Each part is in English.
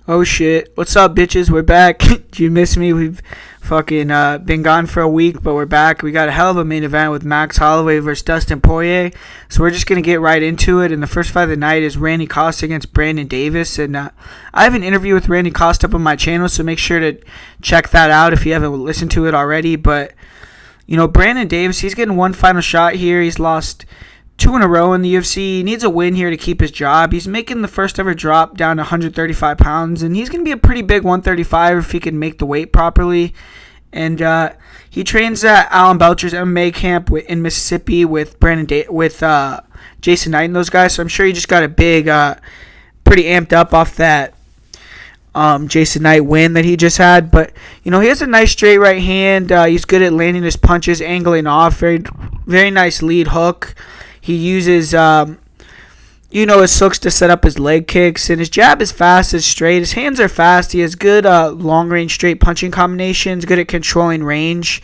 Oh shit. What's up, bitches? We're back. Did you miss me? We've fucking been gone for a week, but we're back. We got a hell of a main event with Max Holloway versus Dustin Poirier. So we're just going to get right into it. And the first fight of the night is Randy Costa against Brandon Davis. And I have an interview with Randy Costa up on my channel, so make sure to check that out if you haven't listened to it already. But, Brandon Davis, he's getting one final shot here. He's lost 2 in a row in the UFC. He needs a win here to keep his job. He's making the first ever drop down to 135 pounds, and he's going to be a pretty big 135 if he can make the weight properly. And he trains at Alan Belcher's MMA camp in Mississippi with Jason Knight and those guys. So I'm sure he just got a big, pretty amped up off that Jason Knight win that he just had. But he has a nice straight right hand. He's good at landing his punches, angling off. Very, very nice lead hook. He uses, his hooks to set up his leg kicks, and his jab is fast, is straight. His hands are fast. He has good long-range straight punching combinations, good at controlling range.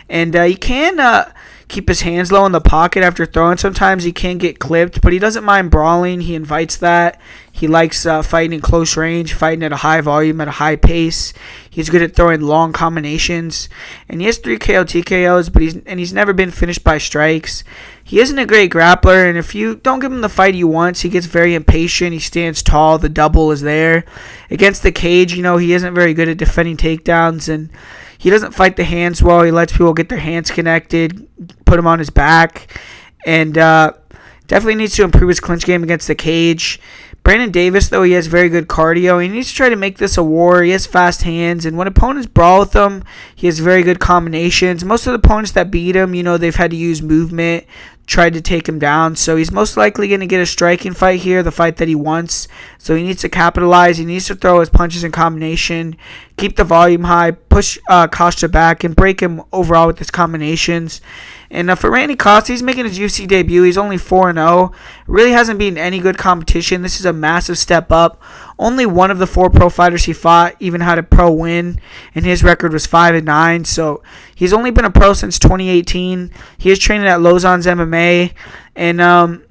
And he can keep his hands low in the pocket after throwing. Sometimes he can get clipped, but he doesn't mind brawling. He invites that. He likes fighting in close range, fighting at a high volume, at a high pace. He's good at throwing long combinations. And he has 3 KO TKOs, but he's never been finished by strikes. He isn't a great grappler, and if you don't give him the fight he wants, he gets very impatient. He stands tall. The double is there. Against the cage, he isn't very good at defending takedowns, and he doesn't fight the hands well. He lets people get their hands connected, put him on his back, and definitely needs to improve his clinch game against the cage. Brandon Davis, though, he has very good cardio. He needs to try to make this a war. He has fast hands, and when opponents brawl with him, he has very good combinations. Most of the opponents that beat him, they've had to use movement, tried to take him down, so he's most likely going to get a striking fight here, the fight that he wants. So he needs to capitalize. He needs to throw his punches in combination, keep the volume high, push Costa back, and break him overall with his combinations. And for Randy Costa, he's making his UFC debut. He's only 4-0. Really hasn't been any good competition. This is a massive step up. Only one of the 4 pro fighters he fought even had a pro win, and his record was 5-9. So he's only been a pro since 2018. He is training at Lausanne's MMA, and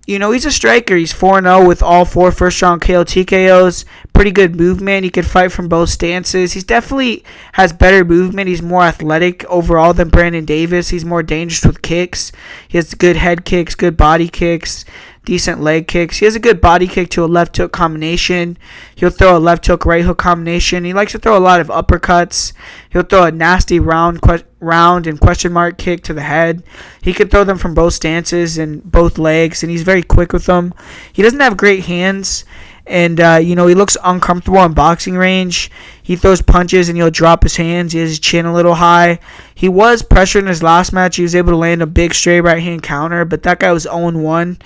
he's a striker. He's 4-0 with all 4 first-round KO TKOs. Pretty good movement. He can fight from both stances. He definitely has better movement. He's more athletic overall than Brandon Davis. He's more dangerous with kicks. He has good head kicks, good body kicks, decent leg kicks. He has a good body kick to a left hook combination. He'll throw a left hook, right hook combination. He likes to throw a lot of uppercuts. He'll throw a nasty round and question mark kick to the head. He can throw them from both stances and both legs, and he's very quick with them. He doesn't have great hands, and he looks uncomfortable in boxing range. He throws punches and he'll drop his hands. He has his chin a little high. He was pressured in his last match. He was able to land a big straight right hand counter, but that guy was 0-1.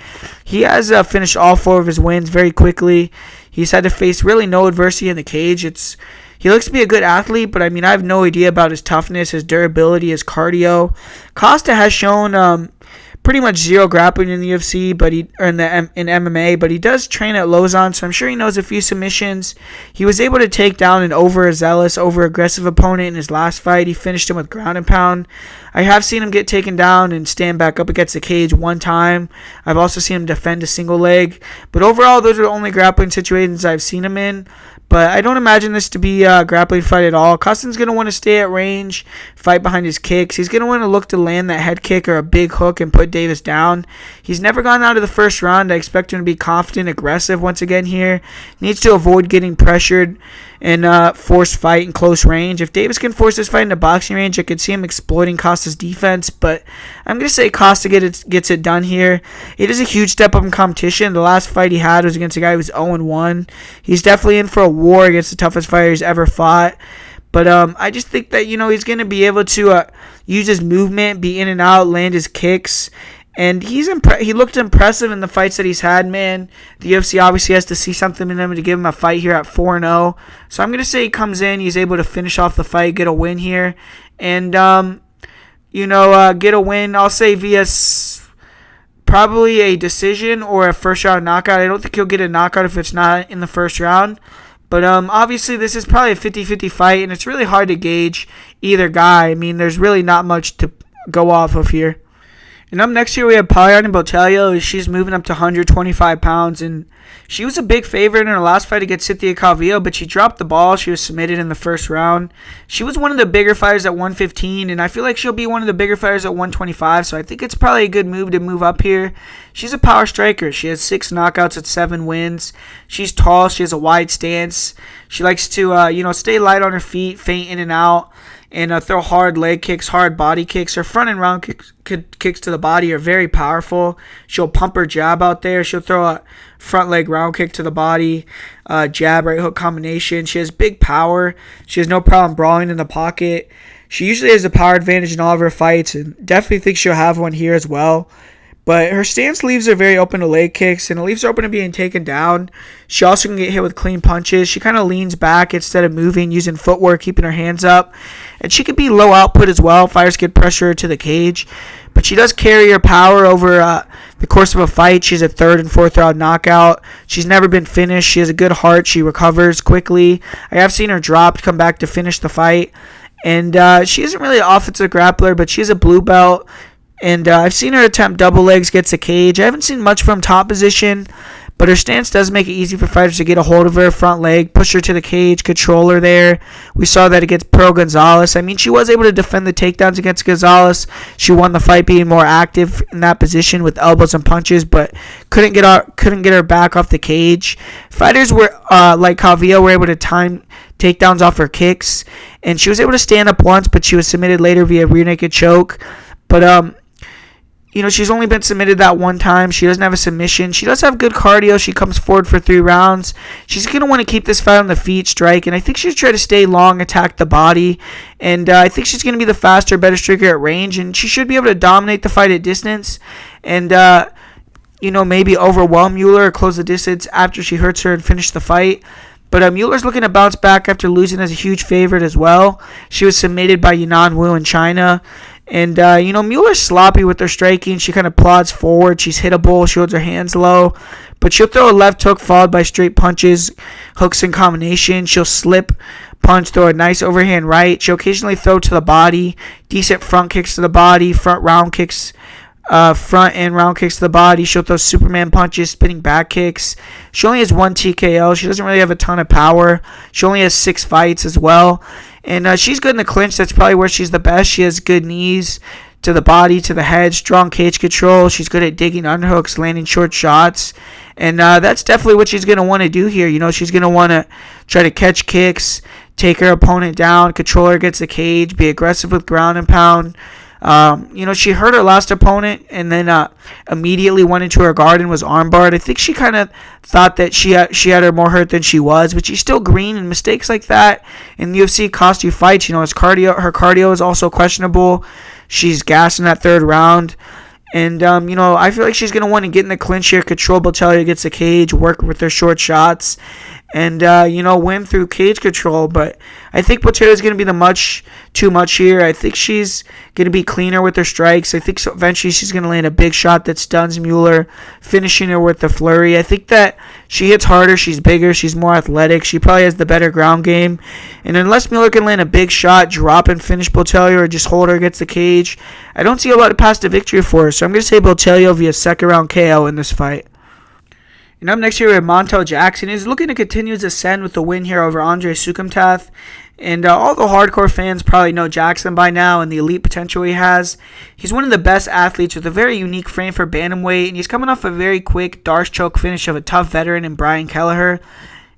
He has finished all 4 of his wins very quickly. He's had to face really no adversity in the cage. He looks to be a good athlete, but I have no idea about his toughness, his durability, his cardio. Costa has shown pretty much zero grappling in the UFC, in MMA, but he does train at Lausanne, so I'm sure he knows a few submissions. He was able to take down an overzealous, over-aggressive opponent in his last fight. He finished him with ground and pound. I have seen him get taken down and stand back up against the cage one time. I've also seen him defend a single leg, but overall, those are the only grappling situations I've seen him in. But I don't imagine this to be a grappling fight at all. Costa's going to want to stay at range, fight behind his kicks. He's going to want to look to land that head kick or a big hook and put Davis down. He's never gone out of the first round. I expect him to be confident, aggressive once again here. Needs to avoid getting pressured and force fight in close range. If Davis can force this fight into boxing range, I could see him exploiting Costa's defense, but I'm going to say Costa gets it done here. It is a huge step up in competition. The last fight he had was against a guy who was 0-1. He's definitely in for a war against the toughest fighter he's ever fought. But I just think that, he's going to be able to use his movement, be in and out, land his kicks. And he looked impressive in the fights that he's had, man. The UFC obviously has to see something in him to give him a fight here at 4-0. So I'm going to say he comes in, he's able to finish off the fight, get a win here. And, get a win, I'll say via probably a decision or a first-round knockout. I don't think he'll get a knockout if it's not in the first round. But obviously this is probably a 50-50 fight, and it's really hard to gauge either guy. There's really not much to go off of here. And up next here we have Polyana Botelho. She's moving up to 125 pounds, and she was a big favorite in her last fight against Cynthia Calvillo, but she dropped the ball. She was submitted in the first round. She was one of the bigger fighters at 115, and I feel like she'll be one of the bigger fighters at 125, so I think it's probably a good move to move up here. She's a power striker. She has 6 knockouts at 7 wins. She's tall. She has a wide stance. She likes to, stay light on her feet, feint in and out, and throw hard leg kicks, hard body kicks. Her front and round kicks to the body are very powerful. She'll pump her jab out there. She'll throw a front leg round kick to the body, jab, right hook combination. She has big power. She has no problem brawling in the pocket. She usually has a power advantage in all of her fights, and definitely think she'll have one here as well. But her stance leaves her very open to leg kicks, and it leaves her open to being taken down. She also can get hit with clean punches. She kind of leans back instead of moving, using footwork, keeping her hands up. And she can be low output as well. Fighters get pressure to the cage. But she does carry her power over the course of a fight. She's a 3rd and 4th round knockout. She's never been finished. She has a good heart. She recovers quickly. I have seen her drop, come back to finish the fight. And she isn't really an offensive grappler, but she's a blue belt. And I've seen her attempt double legs, gets the cage. I haven't seen much from top position, but her stance does make it easy for fighters to get a hold of her, front leg, push her to the cage, control her there. We saw that against Pearl Gonzalez. I mean, she was able to defend the takedowns against Gonzalez. She won the fight being more active in that position with elbows and punches, but couldn't get her back off the cage. Fighters were like Calvillo were able to time takedowns off her kicks, and she was able to stand up once, but she was submitted later via rear naked choke. But she's only been submitted that one time. She doesn't have a submission. She does have good cardio. She comes forward for 3 rounds. She's going to want to keep this fight on the feet, strike, and I think she'll try to stay long, attack the body, and I think she's going to be the faster, better striker at range, and she should be able to dominate the fight at distance and, maybe overwhelm Mueller or close the distance after she hurts her and finish the fight. But Mueller's looking to bounce back after losing as a huge favorite as well. She was submitted by Yanan Wu in China. And, Mueller's sloppy with her striking. She kind of plods forward. She's hittable. She holds her hands low. But she'll throw a left hook followed by straight punches, hooks in combination. She'll slip punch, throw a nice overhand right. She'll occasionally throw to the body. Decent front kicks to the body. Front and round kicks to the body. She'll throw Superman punches, spinning back kicks. She only has 1 TKO. She doesn't really have a ton of power. She only has 6 fights as well. And she's good in the clinch. That's probably where she's the best. She has good knees to the body, to the head, strong cage control. She's good at digging underhooks, landing short shots. And that's definitely what she's going to want to do here. She's going to want to try to catch kicks, take her opponent down, control her against the cage, be aggressive with ground and pound. She hurt her last opponent and then immediately went into her guard and was armbarred. I think she kind of thought that she had her more hurt than she was, but she's still green, and mistakes like that in the UFC cost you fights. Her cardio is also questionable. She's gassed in that 3rd round. And, I feel like she's going to want to get in the clinch here, control Botelho against the cage, work with her short shots, and, win through cage control. But I think Botelho is going to be too much here. I think she's going to be cleaner with her strikes. I think eventually she's going to land a big shot that stuns Mueller, finishing her with the flurry. I think that she hits harder. She's bigger. She's more athletic. She probably has the better ground game. And unless Mueller can land a big shot, drop and finish Botelho, or just hold her against the cage, I don't see a lot of path to victory for her. So I'm going to say Botelho via 2nd round KO in this fight. And up next here we have Montel Jackson. He's looking to continue his ascent with the win here over Andre Soukhamthath. And all the hardcore fans probably know Jackson by now and the elite potential he has. He's one of the best athletes with a very unique frame for bantamweight, and he's coming off a very quick Darce choke finish of a tough veteran in Brian Kelleher.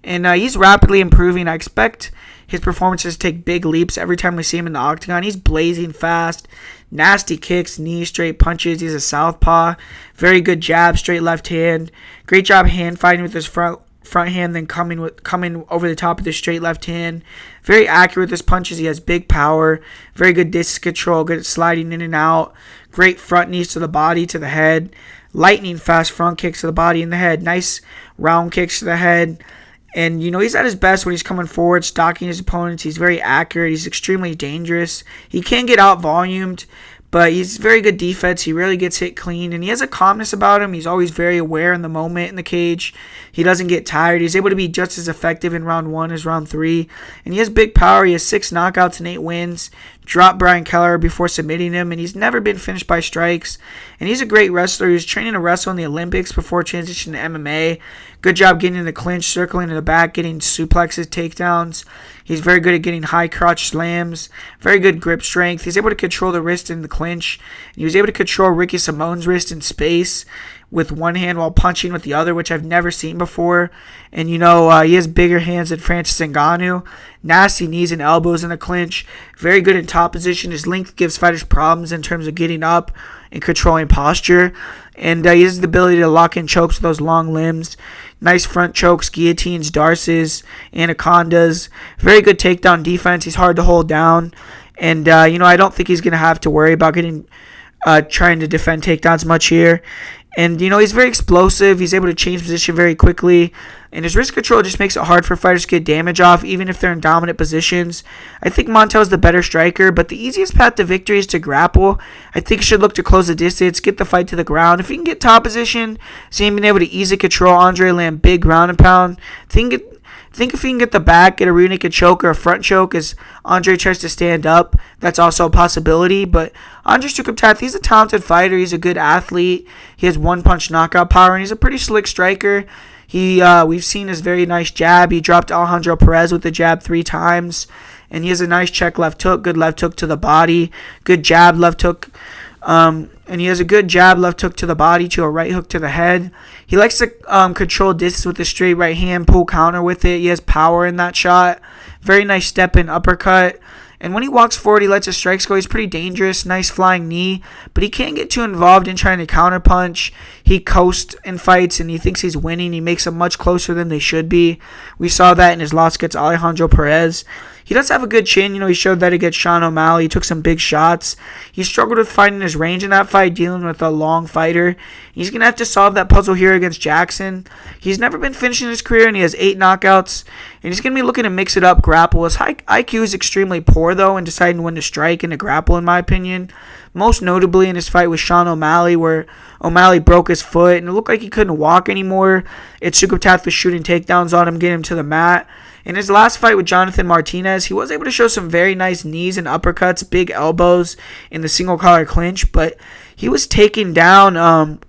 And he's rapidly improving. I expect his performances to take big leaps every time we see him in the octagon. He's blazing fast. Nasty kicks, knees, straight punches. He's a southpaw. Very good jab, straight left hand. Great job hand fighting with his front hand, then coming over the top of the straight left hand. Very accurate with his punches. He has big power. Very good distance control. Good at sliding in and out. Great front knees to the body, to the head. Lightning fast front kicks to the body and the head. Nice round kicks to the head. And, he's at his best when he's coming forward, stalking his opponents. He's very accurate. He's extremely dangerous. He can get out-volumed, but he's very good defense. He really gets hit clean, and he has a calmness about him. He's always very aware in the moment in the cage. He doesn't get tired. He's able to be just as effective in round 1 as round 3. And he has big power. He has 6 knockouts and 8 wins. dropped Brian Keller before submitting him, and he's never been finished by strikes. And he's a great wrestler. He was training to wrestle in the Olympics before transitioning to MMA. Good job getting in the clinch, circling in the back, getting suplexes, takedowns. He's very good at getting high crotch slams. Very good grip strength. He's able to control the wrist in the clinch. And he was able to control Ricky Simone's wrist in space with one hand while punching with the other, which I've never seen before. And, he has bigger hands than Francis Ngannou. Nasty knees and elbows in the clinch. Very good in top position. His length gives fighters problems in terms of getting up and controlling posture. And he has the ability to lock in chokes with those long limbs. Nice front chokes, guillotines, darces, anacondas. Very good takedown defense. He's hard to hold down. And, I don't think he's going to have to worry about trying to defend takedowns much here. And, he's very explosive. He's able to change position very quickly. And his wrist control just makes it hard for fighters to get damage off, even if they're in dominant positions. I think Montel's the better striker, but the easiest path to victory is to grapple. I think he should look to close the distance, get the fight to the ground. If he can get top position, see him being able to easily control Andre, land big ground and pound. Think if he can get the back, get a rear naked choke or a front choke as Andre tries to stand up, that's also a possibility. But Andre Soukhamthath, he's a talented fighter. He's a good athlete. He has one-punch knockout power, and he's a pretty slick striker. We've seen his very nice jab. He dropped Alejandro Perez with the jab 3 times. And he has a nice check left hook, good left hook to the body, good jab left hook. And he has a good jab left hook to the body to a right hook to the head. He likes to control distance with a straight right hand, pull counter with it. He has power in that shot. Very nice step in uppercut. And when he walks forward, he lets his strikes go. He's pretty dangerous. Nice flying knee. But he can't get too involved in trying to counterpunch. He coasts in fights, and he thinks he's winning. He makes them much closer than they should be. We saw that in his loss against Alejandro Perez. He does have a good chin. He showed that against Sean O'Malley. He took some big shots. He struggled with finding his range in that fight, dealing with a long fighter. He's going to have to solve that puzzle here against Jackson. He's never been finishing his career, and he has 8 knockouts. And he's going to be looking to mix it up, grapple. His IQ is extremely poor, though, in deciding when to strike and to grapple, in my opinion. Most notably in his fight with Sean O'Malley, where O'Malley broke his foot, and it looked like he couldn't walk anymore. Soukhamthath was shooting takedowns on him, getting him to the mat. In his last fight with Jonathan Martinez, he was able to show some very nice knees and uppercuts, big elbows in the single collar clinch, but he was taking down,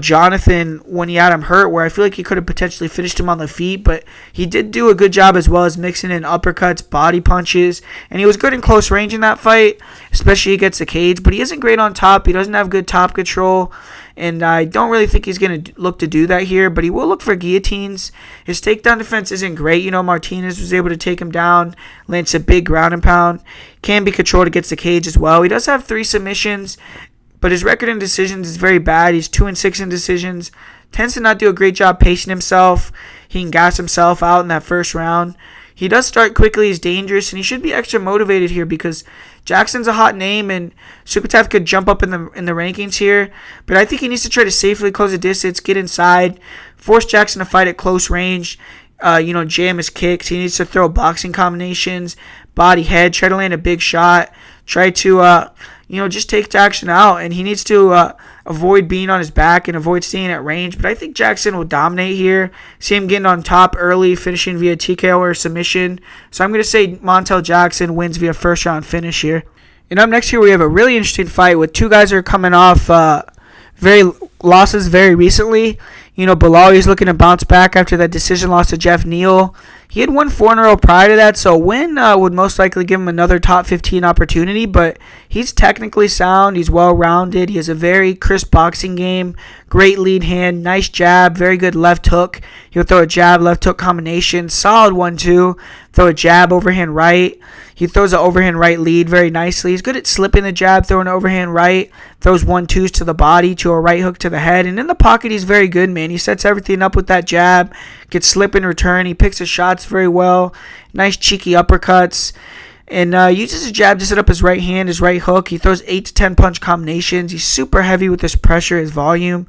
Jonathan when he had him hurt, where I feel like he could have potentially finished him on the feet, but he did do a good job as well as mixing in uppercuts, body punches, and he was good in close range in that fight, especially against the cage, but he isn't great on top. He doesn't have good top control, and I don't really think he's going to look to do that here, but he will look for guillotines. His takedown defense isn't great. Martinez was able to take him down, lands a big ground and pound, can be controlled against the cage as well. He does have 3 submissions, but his record in decisions is very bad. He's 2-6 in decisions. Tends to not do a great job pacing himself. He can gas himself out in that first round. He does start quickly. He's dangerous, and he should be extra motivated here because Jackson's a hot name, and Soukhamthath could jump up in the rankings here. But I think he needs to try to safely close the distance, get inside, force Jackson to fight at close range. Jam his kicks. He needs to throw boxing combinations, body, head, try to land a big shot, try to just take Jackson out, and he needs to avoid being on his back and avoid staying at range. But I think Jackson will dominate here. See him getting on top early, finishing via TKO or submission. So I'm going to say Montel Jackson wins via first round finish here. And up next here, we have a really interesting fight with 2 guys that are coming off losses very recently. Belal is looking to bounce back after that decision loss to Jeff Neal. He had won 4 in a row prior to that, so a win would most likely give him another top 15 opportunity, but he's technically sound. He's well-rounded. He has a very crisp boxing game, great lead hand, nice jab, very good left hook. He'll throw a jab, left hook combination, solid 1-2, throw a jab, overhand right. He throws an overhand right lead very nicely. He's good at slipping the jab, throwing an overhand right, throws 1-2s to the body, to a right hook to the head. And in the pocket, he's very good, man. He sets everything up with that jab, gets slip in return. He picks his shots very well. Nice cheeky uppercuts. And uses his jab to set up his right hand, his right hook. He throws 8 to 10 punch combinations. He's super heavy with his pressure, his volume.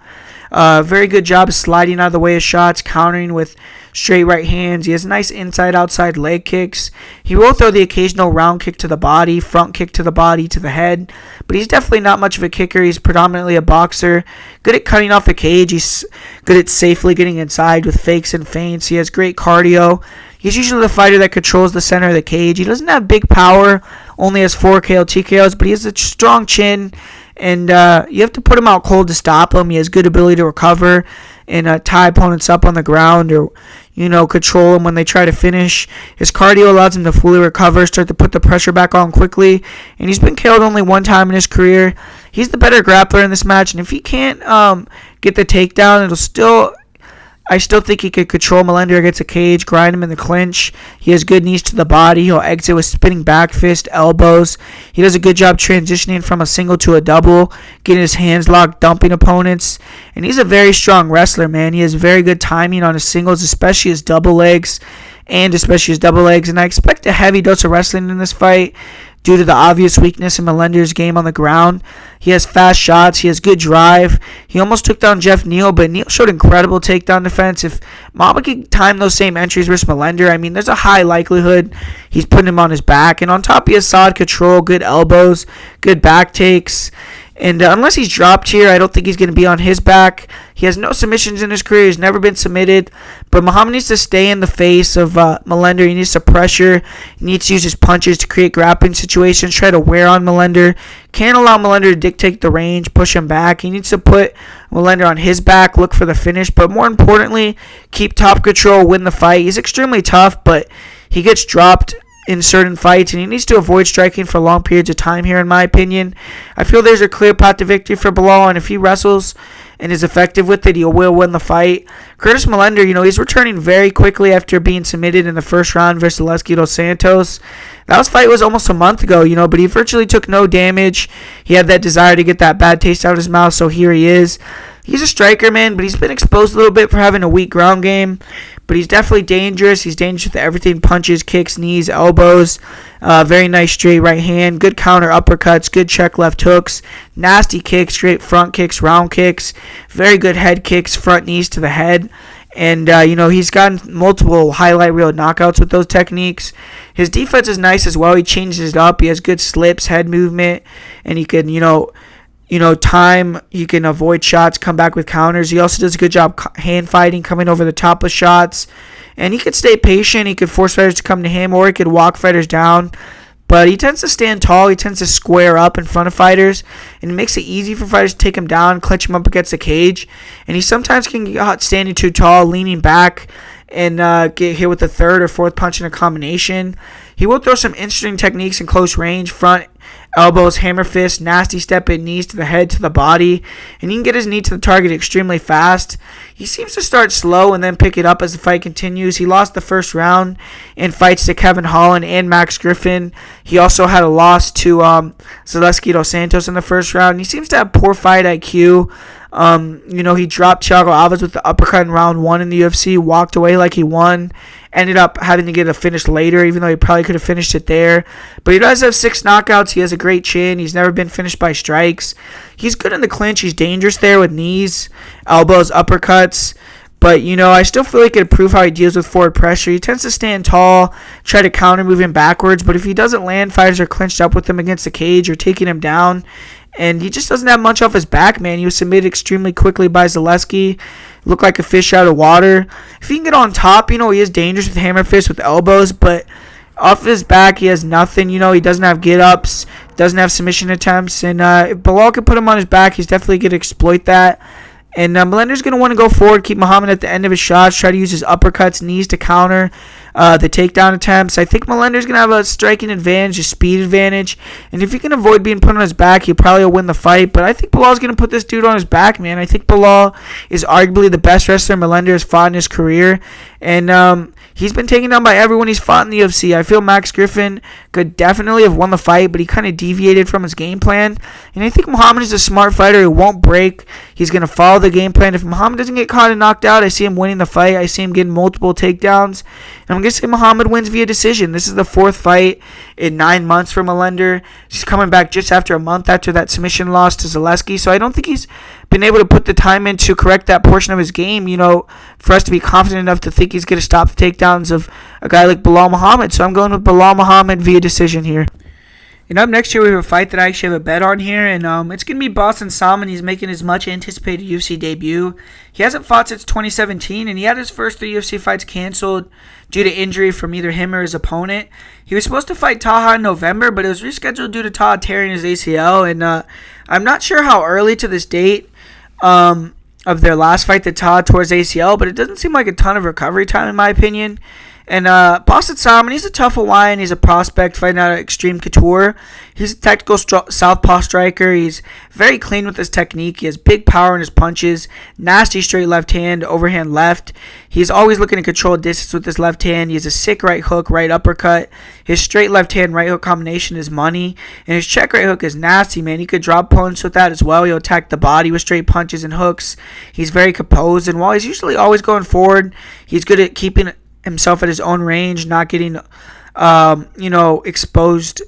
Very good job sliding out of the way of shots, countering with straight right hands. He has nice inside-outside leg kicks. He will throw the occasional round kick to the body, front kick to the body, to the head. But he's definitely not much of a kicker. He's predominantly a boxer. Good at cutting off the cage. He's good at safely getting inside with fakes and feints. He has great cardio. He's usually the fighter that controls the center of the cage. He doesn't have big power only has 4 KO TKOs, but he has a strong chin, and you have to put him out cold to stop him. He has good ability to recover and tie opponents up on the ground, or control them when they try to finish. His cardio allows him to fully recover, start to put the pressure back on quickly, and he's been KO'd only one time in his career. He's the better grappler in this match, and if he can't get the takedown, I still think he could control Millender against a cage, grind him in the clinch. He has good knees to the body. He'll exit with spinning back fist, elbows. He does a good job transitioning from a single to a double, getting his hands locked, dumping opponents. And he's a very strong wrestler, man. He has very good timing on his singles, especially his double legs. And I expect a heavy dose of wrestling in this fight due to the obvious weakness in Millender's game on the ground. He has fast shots. He has good drive. He almost took down Jeff Neal, but Neal showed incredible takedown defense. If Muhammad can time those same entries versus Millender, there's a high likelihood he's putting him on his back. And on top, he has solid control, good elbows, good back takes. And unless he's dropped here, I don't think he's going to be on his back. He has no submissions in his career. He's never been submitted. But Muhammad needs to stay in the face of Millender. He needs to pressure. He needs to use his punches to create grappling situations, try to wear on Millender. Can't allow Millender to dictate the range, push him back. He needs to put Millender on his back, look for the finish. But more importantly, keep top control, win the fight. He's extremely tough, but he gets dropped in certain fights, and he needs to avoid striking for long periods of time here, in my opinion. I feel there's a clear path to victory for Belal, and if he wrestles and is effective with it, he will win the fight. Curtis Millender, he's returning very quickly after being submitted in the first round versus Alexandre dos Santos. That fight was almost a month ago, but he virtually took no damage. He had that desire to get that bad taste out of his mouth, so here he is. He's a striker, man, but he's been exposed a little bit for having a weak ground game. But he's definitely dangerous. He's dangerous with everything. Punches, kicks, knees, elbows. Very nice straight right hand. Good counter uppercuts. Good check left hooks. Nasty kicks, straight front kicks, round kicks. Very good head kicks, front knees to the head. And, he's gotten multiple highlight reel knockouts with those techniques. His defense is nice as well. He changes it up. He has good slips, head movement. And he can, time. He can avoid shots, come back with counters. He also does a good job hand fighting, coming over the top of shots. And he could stay patient. He could force fighters to come to him, or he could walk fighters down. But he tends to stand tall. He tends to square up in front of fighters. And it makes it easy for fighters to take him down, clinch him up against the cage. And he sometimes can get caught standing too tall, leaning back, and get hit with a third or fourth punch in a combination. He will throw some interesting techniques in close range, front elbows, hammer fists, nasty step in, knees to the head, to the body, and he can get his knee to the target extremely fast. He seems to start slow and then pick it up as the fight continues. He lost the first round in fights to Kevin Holland and Max Griffin. He also had a loss to Zaleski dos Santos in the first round. He seems to have poor fight IQ. He dropped Thiago Alves with the uppercut in round 1 in the UFC, walked away like he won, ended up having to get a finish later, even though he probably could have finished it there. But he does have 6 knockouts. He has a great chin. He's never been finished by strikes. He's good in the clinch. He's dangerous there with knees, elbows, uppercuts. But, I still feel like it improve how he deals with forward pressure. He tends to stand tall, try to counter moving backwards. But if he doesn't land, fighters are clinched up with him against the cage or taking him down. And he just doesn't have much off his back, man. He was submitted extremely quickly by Zaleski. Looked like a fish out of water. If he can get on top, he is dangerous with hammer fists, with elbows. But off his back, he has nothing. He doesn't have get-ups, doesn't have submission attempts. And if Belal can put him on his back, he's definitely going to exploit that. And Millender's going to want to go forward, keep Muhammad at the end of his shots, try to use his uppercuts, knees to counter the takedown attempts. I think Millender's going to have a striking advantage, a speed advantage. And if he can avoid being put on his back, he probably will win the fight. But I think Belal's going to put this dude on his back, man. I think Belal is arguably the best wrestler Millender has fought in his career. And he's been taken down by everyone he's fought in the UFC. I feel Max Griffin could definitely have won the fight, but he kind of deviated from his game plan. And I think Muhammad is a smart fighter. He won't break. He's going to follow the game plan. If Muhammad doesn't get caught and knocked out, I see him winning the fight. I see him getting multiple takedowns. And I'm going to say Muhammad wins via decision. This is the 4th fight in 9 months for Millender. He's coming back just after a month after that submission loss to Zaleski. So I don't think he's been able to put the time in to correct that portion of his game, for us to be confident enough to think he's going to stop the takedowns of a guy like Belal Muhammad. So I'm going with Belal Muhammad via decision here. And up next here, we have a fight that I actually have a bet on here, and it's going to be Boston Salmon. He's making his much anticipated UFC debut. He hasn't fought since 2017, and he had his first 3 UFC fights canceled due to injury from either him or his opponent. He was supposed to fight Taha in November, but it was rescheduled due to Taha tearing his ACL, and I'm not sure how early to this date of their last fight that Taha tore his ACL, but it doesn't seem like a ton of recovery time in my opinion. And Boston Salmon, he's a tough Hawaiian. He's a prospect fighting out of Extreme Couture. He's a technical southpaw striker. He's very clean with his technique. He has big power in his punches, nasty straight left hand, overhand left. He's always looking to control distance with his left hand. He has a sick right hook, right uppercut. His straight left hand, right hook combination is money. And his check right hook is nasty, man. He could drop opponents with that as well. He'll attack the body with straight punches and hooks. He's very composed. And while he's usually always going forward, he's good at keeping himself at his own range, not getting, exposed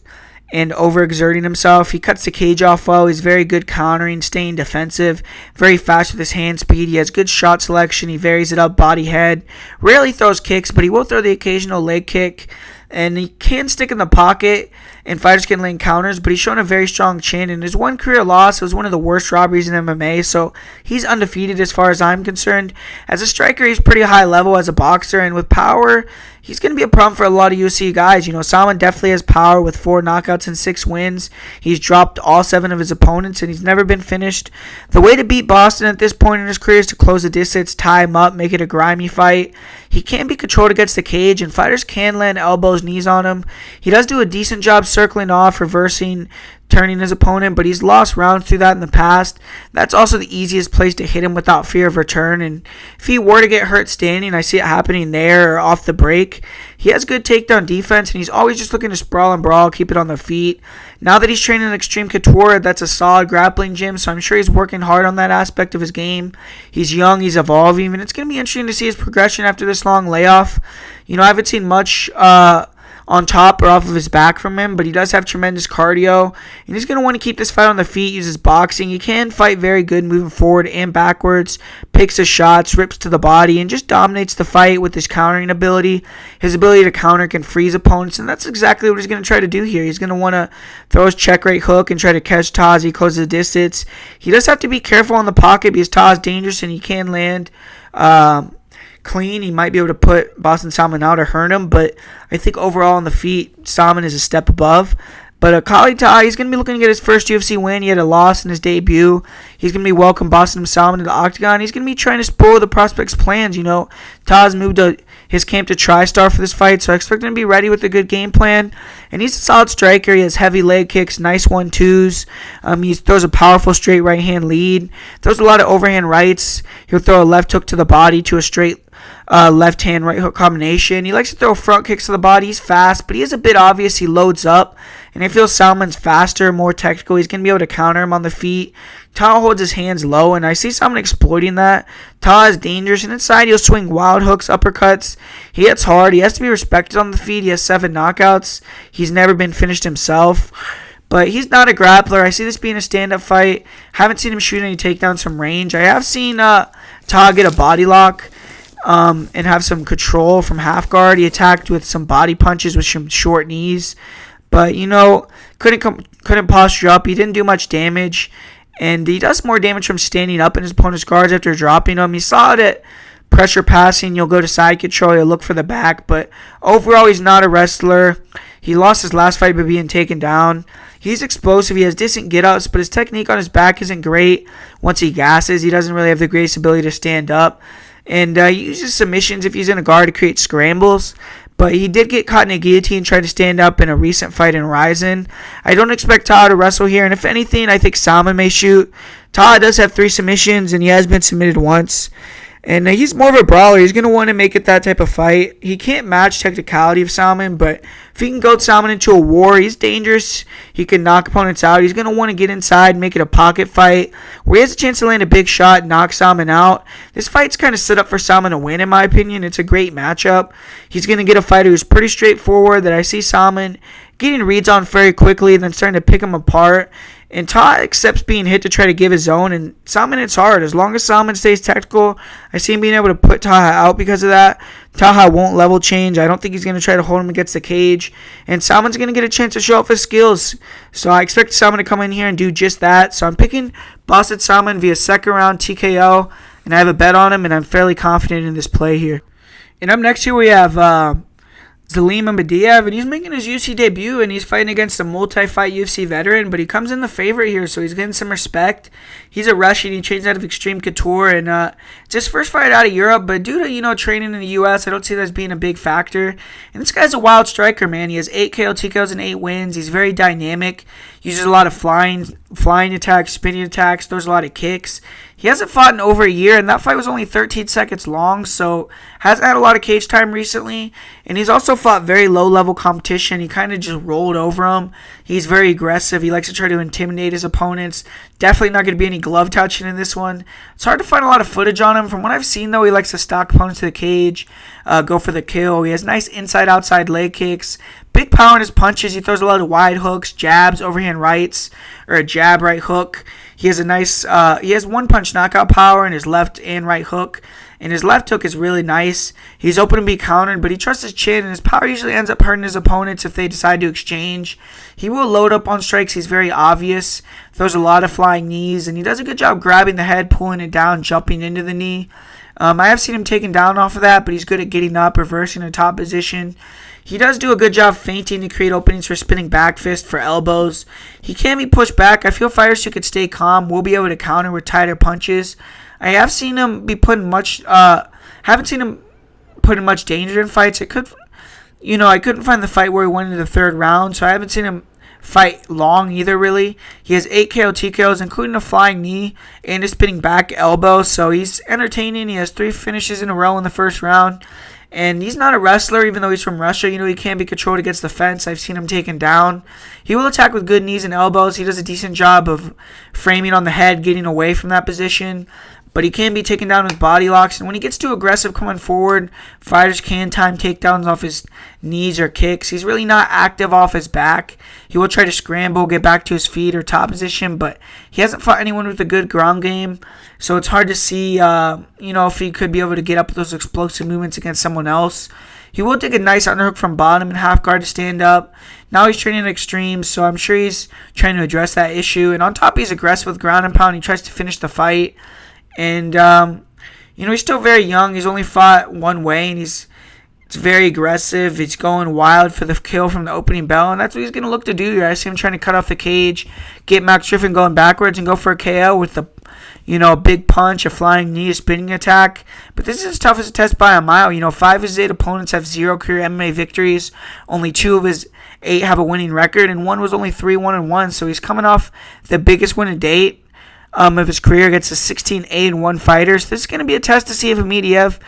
and overexerting himself. He cuts the cage off well. He's very good countering, staying defensive, very fast with his hand speed. He has good shot selection. He varies it up, body, head. Rarely throws kicks, but he will throw the occasional leg kick. And he can stick in the pocket, and fighters can land counters, but he's shown a very strong chin. And his one career loss was one of the worst robberies in MMA, so he's undefeated as far as I'm concerned. As a striker, he's pretty high level as a boxer, and with power, he's going to be a problem for a lot of UFC guys. Salmon definitely has power with 4 knockouts and 6 wins. He's dropped all 7 of his opponents, and he's never been finished. The way to beat Boston at this point in his career is to close the distance, tie him up, make it a grimy fight. He can be controlled against the cage, and fighters can land elbows, knees on him. He does do a decent job circling off, reversing, turning his opponent, but he's lost rounds through that in the past. That's also the easiest place to hit him without fear of return, and if he were to get hurt standing, I see it happening there or off the break. He has good takedown defense, and he's always just looking to sprawl and brawl, keep it on the feet. Now that he's training in Extreme Couture, that's a solid grappling gym, so I'm sure he's working hard on that aspect of his game. He's young, he's evolving, and it's going to be interesting to see his progression after this long layoff. I haven't seen much on top or off of his back from him, but he does have tremendous cardio, and he's going to want to keep this fight on the feet, use his boxing. He can fight very good moving forward and backwards, picks his shots, rips to the body, and just dominates the fight with his countering ability. His ability to counter can freeze opponents, and that's exactly what he's going to try to do here. He's going to want to throw his check right hook and try to catch Taha as he closes the distance. He does have to be careful in the pocket because Taha's dangerous and he can land clean. He might be able to put Boston Salmon out or hurt him, but I think overall on the feet, Salmon is a step above. But Khalid Taha, he's going to be looking to get his first UFC win. He had a loss in his debut. He's going to be welcome Boston Salmon to the octagon. He's going to be trying to spoil the prospect's plans. Taha's moved to his camp to TriStar for this fight, so I expect him to be ready with a good game plan. And he's a solid striker. He has heavy leg kicks, nice 1-2s. He throws a powerful straight right hand lead. Throws a lot of overhand rights. He'll throw a left hook to the body to a straight left hand right hook combination. He likes to throw front kicks to the body. He's fast, but he is a bit obvious. He loads up, and I feel Salmon's faster, more technical. He's going to be able to counter him on the feet. Taha holds his hands low, and I see Salmon exploiting that. Taha is dangerous, and inside he'll swing wild hooks, uppercuts. He hits hard. He has to be respected on the feet. He has 7 knockouts. He's never been finished himself. But he's not a grappler. I see this being a stand-up fight. Haven't seen him shoot any takedowns from range. I have seen Taha get a body lock and have some control from half guard. He attacked with some body punches with some short knees. But, couldn't posture up. He didn't do much damage. And he does more damage from standing up in his opponent's guards after dropping him. He saw it at pressure passing. You'll go to side control. He'll look for the back. But overall, he's not a wrestler. He lost his last fight by being taken down. He's explosive. He has decent get-ups, but his technique on his back isn't great. Once he gasses, he doesn't really have the greatest ability to stand up. And he uses submissions if he's in a guard to create scrambles. But he did get caught in a guillotine trying to stand up in a recent fight in Ryzen. I don't expect Taha to wrestle here. And if anything, I think Salmon may shoot. Taha does have 3 submissions, and he has been submitted once. And he's more of a brawler. He's going to want to make it that type of fight. He can't match technicality of Salmon, but if he can goad Salmon into a war, he's dangerous. He can knock opponents out. He's going to want to get inside, make it a pocket fight, where he has a chance to land a big shot, knock Salmon out. This fight's kind of set up for Salmon to win, in my opinion. It's a great matchup. He's going to get a fighter who's pretty straightforward, that I see Salmon getting reads on very quickly, then starting to pick him apart. And Taha accepts being hit to try to give his own. And Salmon hits hard. As long as Salmon stays technical, I see him being able to put Taha out because of that. Taha won't level change. I don't think he's going to try to hold him against the cage. And Salmon's going to get a chance to show off his skills. So I expect Salmon to come in here and do just that. So I'm picking Boston Salmon via second round TKO. And I have a bet on him, and I'm fairly confident in this play here. And up next here we have Zelim Imadaev, and he's making his UFC debut, and he's fighting against a multi-fight UFC veteran, but he comes in the favorite here, so he's getting some respect. He's a Russian. He trains out of Extreme Couture, and it's his first fight out of Europe, but due to, training in the U.S., I don't see that as being a big factor. And this guy's a wild striker, man. He has 8 KO TKOs and 8 wins. He's very dynamic. Uses a lot of flying attacks, spinning attacks, throws a lot of kicks. He hasn't fought in over a year, and that fight was only 13 seconds long, so hasn't had a lot of cage time recently. And he's also fought very low-level competition. He kind of just rolled over him. He's very aggressive. He likes to try to intimidate his opponents. Definitely not going to be any glove touching in this one. It's hard to find a lot of footage on him. From what I've seen, though, he likes to stalk opponents to the cage, go for the kill. He has nice inside-outside leg kicks. Big power in his punches. He throws a lot of wide hooks, jabs, overhand rights, or a jab right hook. He has he has one punch knockout power in his left and right hook. And his left hook is really nice. He's open to be countered, but he trusts his chin, and his power usually ends up hurting his opponents if they decide to exchange. He will load up on strikes. He's very obvious. Throws a lot of flying knees, and he does a good job grabbing the head, pulling it down, jumping into the knee. I have seen him taken down off of that, but he's good at getting up, reversing a top position. He does do a good job feinting to create openings for spinning back fist for elbows. He can be pushed back. I feel fighters who could stay calm will be able to counter with tighter punches. I have seen him be put in haven't seen him put in much danger in fights. I couldn't find the fight where he went into the third round, so I haven't seen him fight long either, really. He has 8 KO TKOs, including a flying knee and a spinning back elbow, so he's entertaining. He has 3 finishes in a row in the first round. And he's not a wrestler, even though he's from Russia. He can be controlled against the fence. I've seen him taken down. He will attack with good knees and elbows. He does a decent job of framing on the head, getting away from that position. But he can be taken down with body locks. And when he gets too aggressive coming forward, fighters can time takedowns off his knees or kicks. He's really not active off his back. He will try to scramble, get back to his feet or top position, but he hasn't fought anyone with a good ground game. So it's hard to see, if he could be able to get up with those explosive movements against someone else. He will take a nice underhook from bottom and half guard to stand up. Now he's training at extremes, so I'm sure he's trying to address that issue. And on top, he's aggressive with ground and pound. He tries to finish the fight. And, he's still very young. He's only fought one way, and it's very aggressive. He's going wild for the kill from the opening bell, and that's what he's going to look to do here. I see him trying to cut off the cage, get Max Griffin going backwards, and go for a KO with a big punch, a flying knee, a spinning attack. But this is as tough as a test by a mile. 5 of his 8 opponents have 0 career MMA victories. Only 2 of his 8 have a winning record, and 1 was only 3-1-1. So he's coming off the biggest win to date of his career against a 16-8-1 fighter. So this is going to be a test to see if Imadaev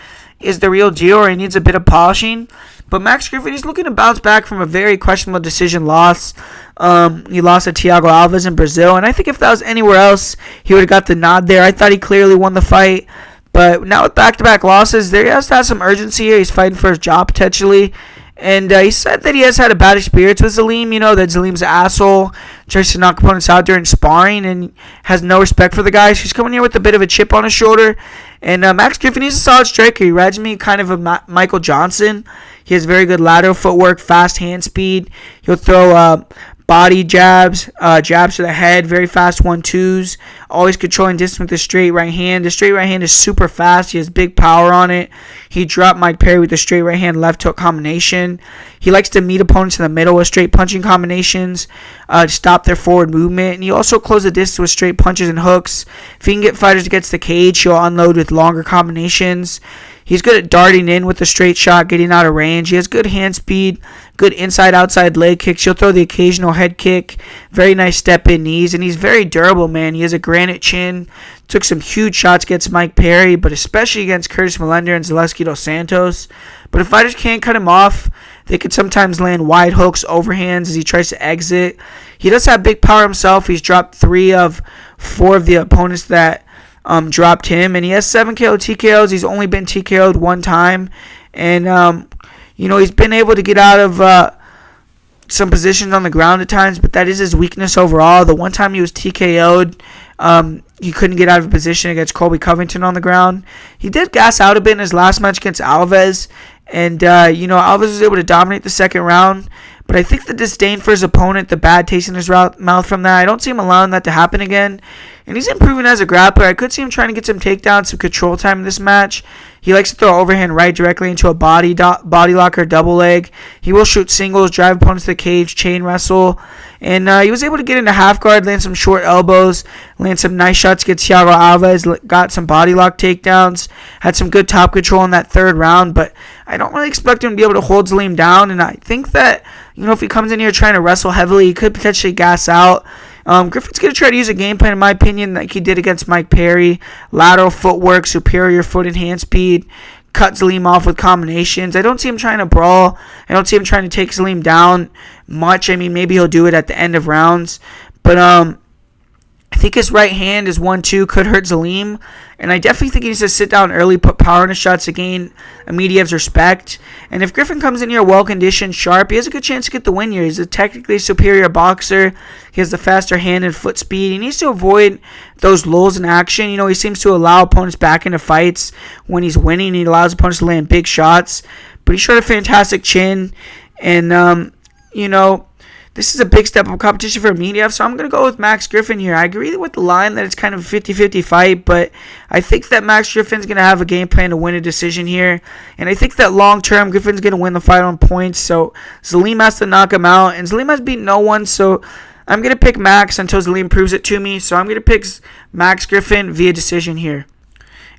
is the real deal or he needs a bit of polishing. But Max Griffin, he's looking to bounce back from a very questionable decision loss. He lost to Thiago Alves in Brazil, and I think if that was anywhere else, he would have got the nod there. I thought he clearly won the fight. But now with back-to-back losses, there has to have some urgency here. He's fighting for his job potentially. And he said that he has had a bad experience with Zelim, that Zelim's an asshole, tries to knock opponents out during sparring, and has no respect for the guys. He's coming here with a bit of a chip on his shoulder. And Max Griffin, he's a solid striker. He reminds me kind of Michael Johnson. He has very good lateral footwork, fast hand speed. He'll throw body jabs, jabs to the head, very fast 1-2s, always controlling distance with the straight right hand. The straight right hand is super fast. He has big power on it. He dropped Mike Perry with the straight right hand left hook combination. He likes to meet opponents in the middle with straight punching combinations to stop their forward movement. And he also closes the distance with straight punches and hooks. If he can get fighters against the cage, he'll unload with longer combinations. He's good at darting in with a straight shot, getting out of range. He has good hand speed, good inside-outside leg kicks. He'll throw the occasional head kick. Very nice step-in knees, and he's very durable, man. He has a granite chin. Took some huge shots against Mike Perry, but especially against Curtis Millender and Zaleski dos Santos. But if fighters can't cut him off, they could sometimes land wide hooks, overhands as he tries to exit. He does have big power himself. He's dropped 3 of 4 of the opponents that dropped him, and he has 7 KO TKOs. He's only been TKO'd 1 time, and he's been able to get out of some positions on the ground at times, but that is his weakness overall. The one time he was TKO'd, he couldn't get out of position against Colby Covington on the ground. He did gas out a bit in his last match against Alves, and, Alves was able to dominate the second round. But I think the disdain for his opponent, the bad taste in his mouth from that, I don't see him allowing that to happen again. And he's improving as a grappler. I could see him trying to get some takedowns, some control time in this match. He likes to throw overhand right directly into a body lock or double leg. He will shoot singles, drive opponents to the cage, chain wrestle. And he was able to get into half guard, land some short elbows, land some nice shots against Thiago Alves, got some body lock takedowns, had some good top control in that third round. But I don't really expect him to be able to hold Zelim down. And I think that, if he comes in here trying to wrestle heavily, he could potentially gas out. Griffin's going to try to use a game plan, in my opinion, like he did against Mike Perry. Lateral footwork, superior foot and hand speed, cut Zelim off with combinations. I don't see him trying to brawl. I don't see him trying to take Zelim down much. I mean, maybe he'll do it at the end of rounds. But I think his right hand, his 1-2, could hurt Zelim. And I definitely think he needs to sit down early, put power in his shots to gain Imadaev's respect. And if Griffin comes in here well-conditioned, sharp, he has a good chance to get the win here. He's a technically superior boxer. He has the faster hand and foot speed. He needs to avoid those lulls in action. He seems to allow opponents back into fights when he's winning. He allows opponents to land big shots. But he showed a fantastic chin. And, this is a big step up competition for Imadaev, so I'm going to go with Max Griffin here. I agree with the line that it's kind of a 50-50 fight, but I think that Max Griffin's going to have a game plan to win a decision here. And I think that long-term, Griffin's going to win the fight on points, so Zelim has to knock him out. And Zelim has beaten no one, so I'm going to pick Max until Zelim proves it to me. So I'm going to pick Max Griffin via decision here.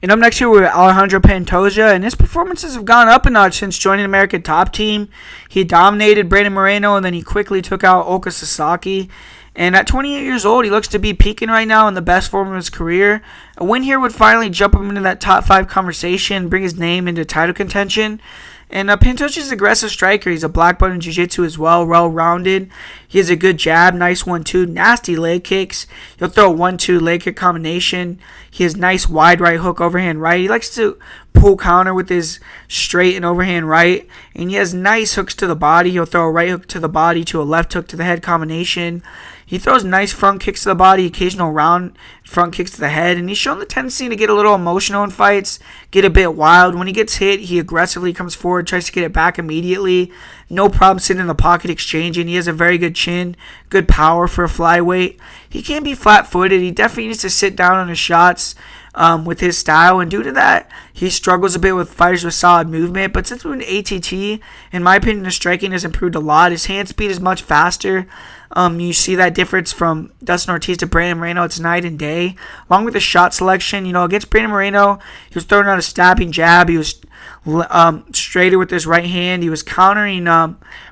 And up next here, we're Alejandro Pantoja, and his performances have gone up a notch since joining American Top Team. He dominated Brandon Moreno, and then he quickly took out Oka Sasaki. And at 28 years old, he looks to be peaking right now in the best form of his career. A win here would finally jump him into that top 5 conversation, bring his name into title contention. And Pantoja is an aggressive striker. He's a black belt in jiu-jitsu as well, well-rounded. He has a good jab, nice 1-2, nasty leg kicks. He'll throw a 1-2 leg kick combination. He has nice wide right hook, overhand right. He likes to pull counter with his straight and overhand right. And he has nice hooks to the body. He'll throw a right hook to the body to a left hook to the head combination. He throws nice front kicks to the body, occasional round front kicks to the head, and he's shown the tendency to get a little emotional in fights, get a bit wild. When he gets hit, he aggressively comes forward, tries to get it back immediately. No problem sitting in the pocket exchanging. He has a very good chin, good power for a flyweight. He can't be flat-footed. He definitely needs to sit down on his shots with his style, and due to that, he struggles a bit with fighters with solid movement. But since we're in ATT, in my opinion, his striking has improved a lot. His hand speed is much faster. You see that difference from Dustin Ortiz to Brandon Moreno. It's night and day. Along with the shot selection, against Brandon Moreno, he was throwing out a stabbing jab. He was straighter with his right hand. He was countering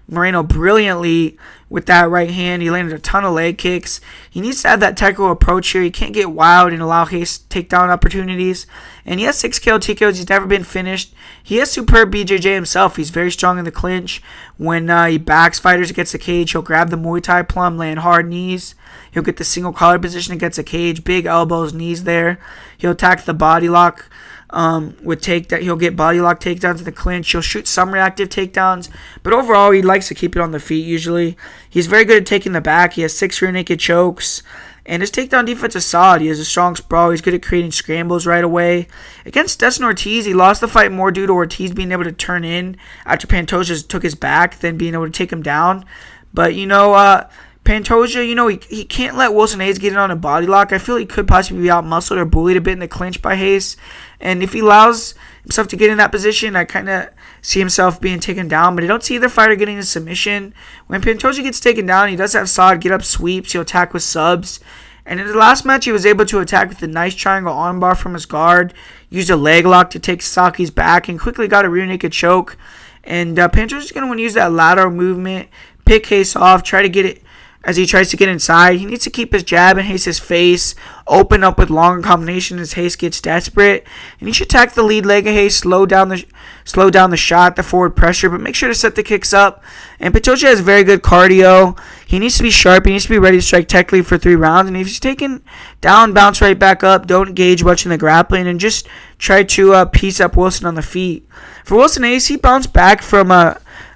Moreno brilliantly with that right hand. He landed a ton of leg kicks. He needs to have that technical approach here. He can't get wild and allow haste takedown opportunities. And he has 6 KO TKOs. He's never been finished. He has superb BJJ himself. He's very strong in the clinch. When he backs fighters against the cage, he'll grab the Muay Thai plum, land hard knees. He'll get the single collar position against the cage, big elbows, knees there. He'll attack the body lock. He'll get body lock takedowns in the clinch. He'll shoot some reactive takedowns, but overall he likes to keep it on the feet usually. He's very good at taking the back. He has 6 rear naked chokes, and his takedown defense is solid. He has a strong sprawl. He's good at creating scrambles right away. Against Dustin Ortiz, he lost the fight more due to Ortiz being able to turn in after Pantoja took his back than being able to take him down. But Pantoja, he can't let Wilson Hayes get in on a body lock. I feel he could possibly be out-muscled or bullied a bit in the clinch by Hayes. And if he allows himself to get in that position, I kind of see himself being taken down. But I don't see either fighter getting a submission. When Pantoja gets taken down, he does have solid get-up sweeps. He'll attack with subs. And in the last match, he was able to attack with a nice triangle armbar from his guard, used a leg lock to take Sasaki's back, and quickly got a rear naked choke. And Pantoja's going to want to use that lateral movement, pick Hayes off, try to get it as he tries to get inside. He needs to keep his jab in Hayes' face, open up with longer combinations as Hayes gets desperate. And he should attack the lead leg of Hayes, slow down the shot, the forward pressure, but make sure to set the kicks up. And Pantoja has very good cardio. He needs to be sharp. He needs to be ready to strike technically for 3 rounds. And if he's taken down, bounce right back up. Don't engage much in the grappling, and just try to piece up Wilson on the feet. For Wilson Hayes, he bounced back from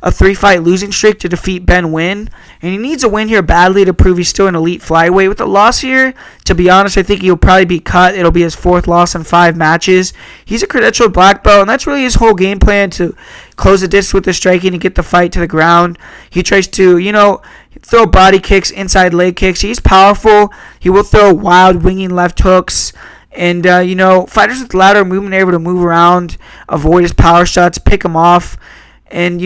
a 3-fight losing streak to defeat Ben Nguyen, and he needs a win here badly to prove he's still an elite flyweight. With a loss here, to be honest, I think he'll probably be cut. It'll be his 4th loss in 5 matches. He's a credentialed black belt, and that's really his whole game plan, to close the distance with the striking and get the fight to the ground. He tries to, throw body kicks, inside leg kicks. He's powerful. He will throw wild winging left hooks. And, fighters with lateral movement are able to move around, avoid his power shots, pick him off. And,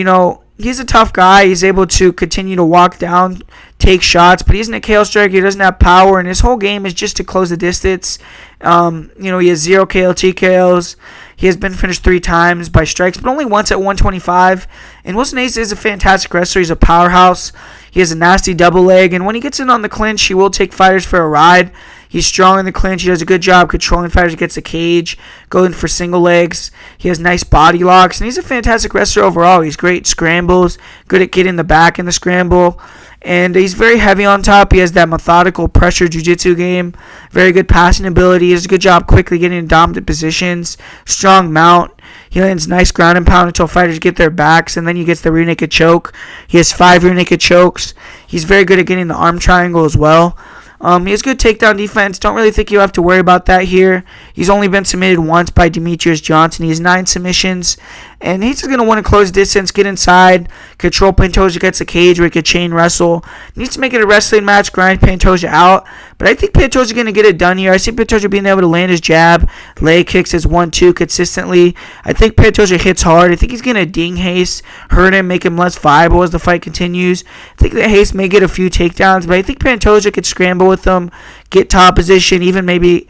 he's a tough guy. He's able to continue to walk down, take shots, but he isn't a KO striker. He doesn't have power, and his whole game is just to close the distance. He has 0 KO, TKOs. He has been finished 3 times by strikes, but only once at 125. And Wilson Hayes is a fantastic wrestler. He's a powerhouse. He has a nasty double leg, and when he gets in on the clinch, he will take fighters for a ride. He's strong in the clinch. He does a good job controlling fighters against the cage, going for single legs. He has nice body locks, and he's a fantastic wrestler overall. He's great at scrambles, good at getting the back in the scramble, and he's very heavy on top. He has that methodical pressure jiu-jitsu game, very good passing ability. He does a good job quickly getting in dominant positions, strong mount. He lands nice ground and pound until fighters get their backs, and then he gets the rear naked choke. He has 5 rear naked chokes. He's very good at getting the arm triangle as well. He has good takedown defense. Don't really think you have to worry about that here. He's only been submitted once by Demetrius Johnson. He has 9 submissions. And he's just going to want to close distance, get inside, control Pantoja against the cage where he could chain wrestle. Needs to make it a wrestling match, grind Pantoja out. But I think Pantoja's going to get it done here. I see Pantoja being able to land his jab, leg kicks his 1-2 consistently. I think Pantoja hits hard. I think he's going to ding Hayes, hurt him, make him less viable as the fight continues. I think that Hayes may get a few takedowns, but I think Pantoja could scramble with him, get top position, even maybe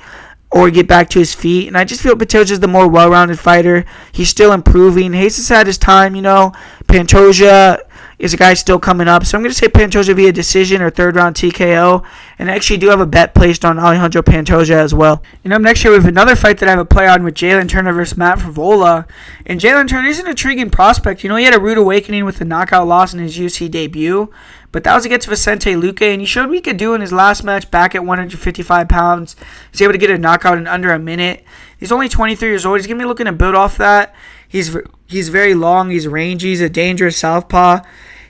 or get back to his feet. And I just feel Pantoja's the more well-rounded fighter. He's still improving. Hayes has had his time, Pantoja is a guy still coming up. So I'm going to say Pantoja via decision or 3rd round TKO. And I actually do have a bet placed on Alejandro Pantoja as well. And up next here we have another fight that I have a play on with Jalen Turner versus Matt Frevola. And Jalen Turner is an intriguing prospect. He had a rude awakening with a knockout loss in his UFC debut. But that was against Vicente Luque, and he showed what he could do in his last match back at 155 pounds. He's able to get a knockout in under a minute. He's only 23 years old. He's going to be looking to build off that. He's very long. He's rangy. He's a dangerous southpaw.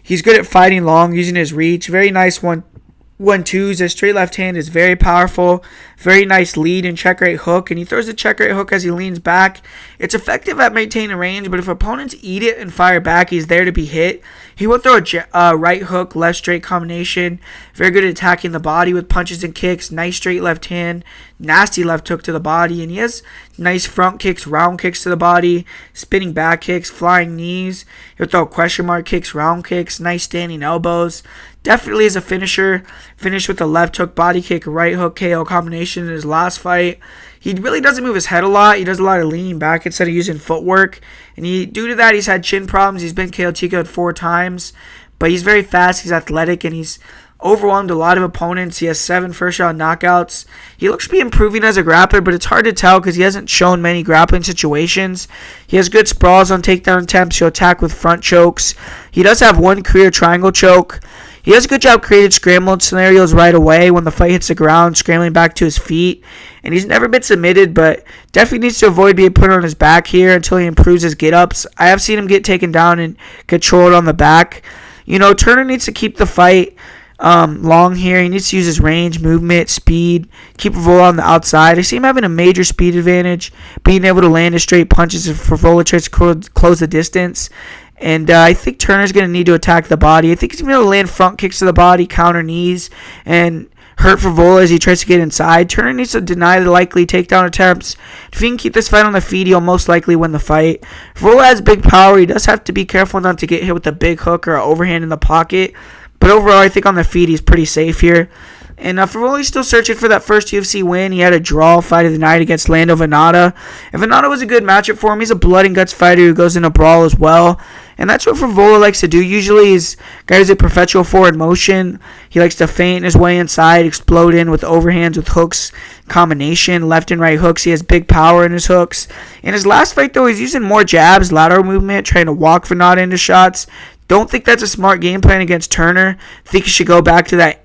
He's good at fighting long, using his reach. Very nice 1-2s. His straight left hand is very powerful. Very nice lead and check right hook, and he throws the check right hook as he leans back. It's effective at maintaining range, but if opponents eat it and fire back, he's there to be hit. He will throw a right hook, left straight combination. Very good at attacking the body with punches and kicks. Nice straight left hand. Nasty left hook to the body. And he has nice front kicks, round kicks to the body. Spinning back kicks, flying knees. He'll throw question mark kicks, round kicks. Nice standing elbows. Definitely is a finisher. Finished with a left hook, body kick, right hook, KO combination in his last fight. He really doesn't move his head a lot. He does a lot of leaning back instead of using footwork. And due to that, he's had chin problems. He's been KO TKO'd 4 times. But he's very fast. He's athletic. And he's overwhelmed a lot of opponents. He has 7 first-round knockouts. He looks to be improving as a grappler, but it's hard to tell because he hasn't shown many grappling situations. He has good sprawls on takedown attempts. He'll attack with front chokes. He does have 1 career triangle choke. He does a good job creating scrambled scenarios right away when the fight hits the ground, scrambling back to his feet. And he's never been submitted, but definitely needs to avoid being put on his back here until he improves his get-ups. I have seen him get taken down and controlled on the back. Turner needs to keep the fight long here. He needs to use his range, movement, speed, keep Frevola on the outside. I see him having a major speed advantage, being able to land his straight punches if Frevola tries to close the distance. And I think Turner's going to need to attack the body. I think he's going to be able to land front kicks to the body, counter knees, and hurt Frevola as he tries to get inside. Turner needs to deny the likely takedown attempts. If he can keep this fight on the feet, he'll most likely win the fight. Frevola has big power. He does have to be careful not to get hit with a big hook or an overhand in the pocket. But overall, I think on the feet, he's pretty safe here. And Fevoli's still searching for that first UFC win. He had a draw fight of the night against Lando Venata. And Venata was a good matchup for him. He's a blood and guts fighter who goes in a brawl as well. And that's what Frevola likes to do. Usually he's guys a perpetual forward motion. He likes to feint his way inside, explode in with overhands with hooks, combination, left and right hooks. He has big power in his hooks. In his last fight, though, he's using more jabs, lateral movement, trying to walk Venata into shots. Don't think that's a smart game plan against Turner. Think he should go back to that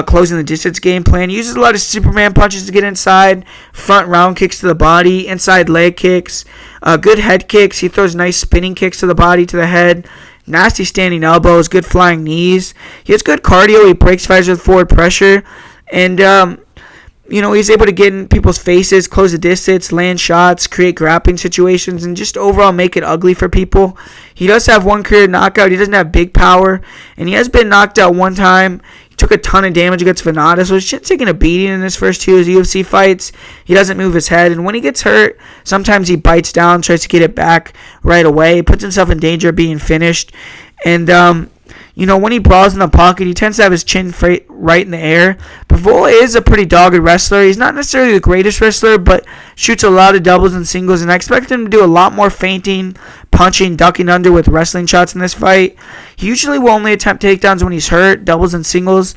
closing the distance game plan. He uses a lot of Superman punches to get inside, front round kicks to the body, inside leg kicks, good head kicks. He throws nice spinning kicks to the body, to the head. nasty standing elbows, good flying knees. He has good cardio. He breaks fighters with forward pressure. And, he's able to get in people's faces, close the distance, land shots, create grappling situations, and just overall make it ugly for people. He does have one career knockout. He doesn't have big power. And he has been knocked out one time. Took a ton of damage against Viana, so he's taking a beating in his first 2 UFC fights. He doesn't move his head, and when he gets hurt, sometimes he bites down, tries to get it back right away, puts himself in danger of being finished. And, when he brawls in the pocket, he tends to have his chin right in the air. Pavola is a pretty dogged wrestler. He's not necessarily the greatest wrestler, but shoots a lot of doubles and singles, and I expect him to do a lot more feinting, punching, ducking under with wrestling shots in this fight. He usually will only attempt takedowns when he's hurt, doubles and singles,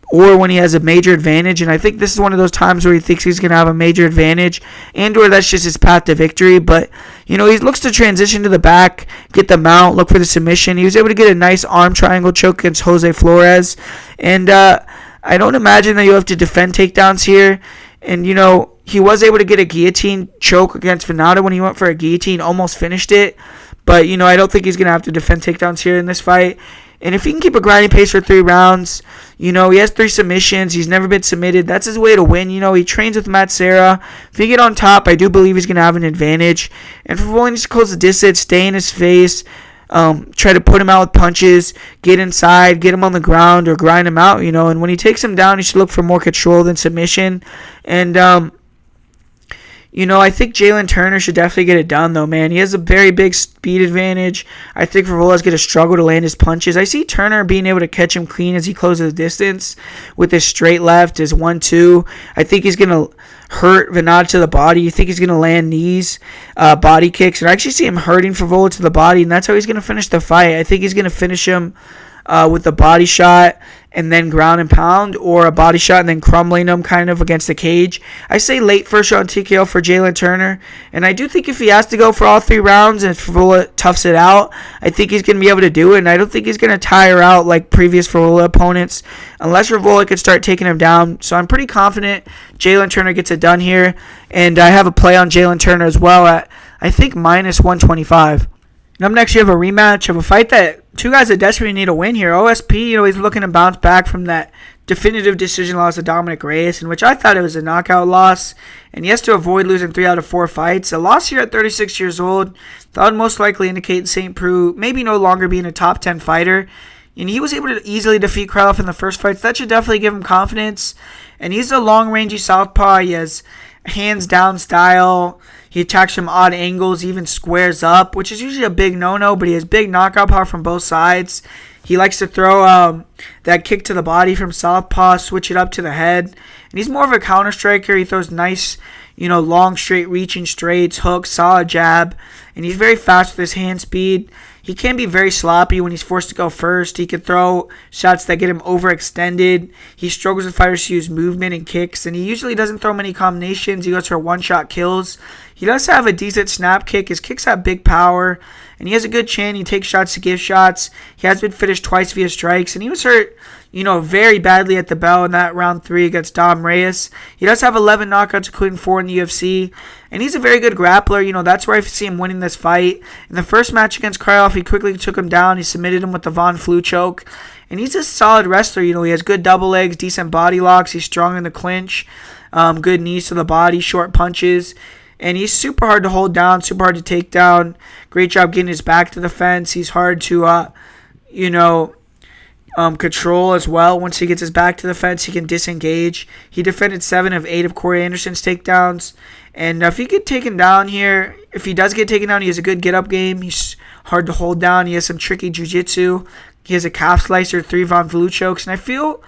or when he has a major advantage, and I think this is one of those times where he thinks he's going to have a major advantage, and or that's just his path to victory. But, he looks to transition to the back, get the mount, look for the submission. He was able to get a nice arm triangle choke against Jose Flores, and I don't imagine that you'll have to defend takedowns here. And, he was able to get a guillotine choke against Viana when he went for a guillotine, almost finished it. But, I don't think he's going to have to defend takedowns here in this fight. And if he can keep a grinding pace for 3 rounds, he has 3 submissions. He's never been submitted. That's his way to win. He trains with Matt Serra. If he get on top, I do believe he's going to have an advantage. And for willing to close the distance, stay in his face, try to put him out with punches, get inside, get him on the ground, or grind him out, And when he takes him down, he should look for more control than submission. And, I think Jalen Turner should definitely get it done, though, man. He has a very big speed advantage. I think Favola's going to struggle to land his punches. I see Turner being able to catch him clean as he closes the distance with his straight left, his 1-2. I think he's going to hurt Viana to the body. I think he's going to land knees, body kicks. And I actually see him hurting Favola to the body, and that's how he's going to finish the fight. I think he's going to finish him with a body shot and then ground and pound, or a body shot and then crumbling him kind of against the cage. I say late first round TKO for Jalen Turner, and I do think if he has to go for all 3 rounds and Favola toughs it out, I think he's going to be able to do it, and I don't think he's going to tire out like previous Favola opponents unless Favola could start taking him down. So I'm pretty confident Jalen Turner gets it done here, and I have a play on Jalen Turner as well at, I think, minus 125. And up next, you have a rematch of a fight that 2 guys that desperately need a win here. OSP, he's looking to bounce back from that definitive decision loss to Dominic Reyes, in which I thought it was a knockout loss, and he has to avoid losing 3 out of 4 fights. A loss here at 36 years old, that would most likely indicate St. Preux maybe no longer being a top 10 fighter. And he was able to easily defeat Krylov in the first fights. That should definitely give him confidence. And he's a long-rangey southpaw. He has hands-down style. He attacks from odd angles, even squares up, which is usually a big no-no, but he has big knockout power from both sides. He likes to throw that kick to the body from southpaw, switch it up to the head. And he's more of a counter striker. He throws nice, long, straight, reaching straights, hooks, solid jab. And he's very fast with his hand speed. He can be very sloppy when he's forced to go first. He can throw shots that get him overextended. He struggles with fighters to use movement and kicks, and he usually doesn't throw many combinations. He goes for one-shot kills. He does have a decent snap kick. His kicks have big power, and he has a good chin. He takes shots to give shots. He has been finished twice via strikes, and he was hurt, very badly at the bell in that round 3 against Dom Reyes. He does have 11 knockouts, including 4 in the UFC, and he's a very good grappler. That's where I see him winning this fight. In the first match against Krylov, he quickly took him down. He submitted him with the Von Flue choke, and he's a solid wrestler. He has good double legs, decent body locks. He's strong in the clinch, good knees to the body, short punches. And he's super hard to hold down, super hard to take down. Great job getting his back to the fence. He's hard to, control as well. Once he gets his back to the fence, he can disengage. He defended 7 of 8 of Corey Anderson's takedowns. And if he get taken down here, if he does get taken down, he has a good get-up game. He's hard to hold down. He has some tricky jiu-jitsu. He has a calf slicer, 3 Von Flue chokes. And I feel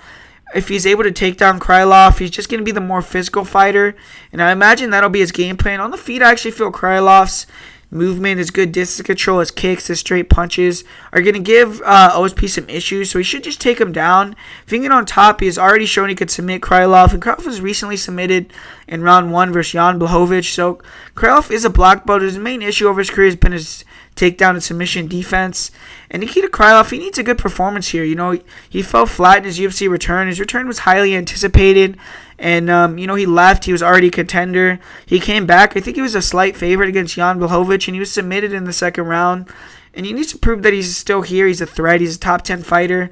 if he's able to take down Krylov, he's just going to be the more physical fighter. And I imagine that'll be his game plan. On the feet, I actually feel Krylov's movement, his good distance control, his kicks, his straight punches are going to give OSP some issues. So he should just take him down. If he can get on top, he has already shown he could submit Krylov. And Krylov was recently submitted in round 1 versus Jan Blachowicz. So Krylov is a black belt. His main issue over his career has been his takedown and submission defense. And Nikita Krylov, he needs a good performance here. He fell flat in his UFC return. His return was highly anticipated. And, he left. He was already a contender. He came back. I think he was a slight favorite against Jan Blachowicz, and he was submitted in the second round. and he needs to prove that he's still here. He's a threat. He's a top 10 fighter.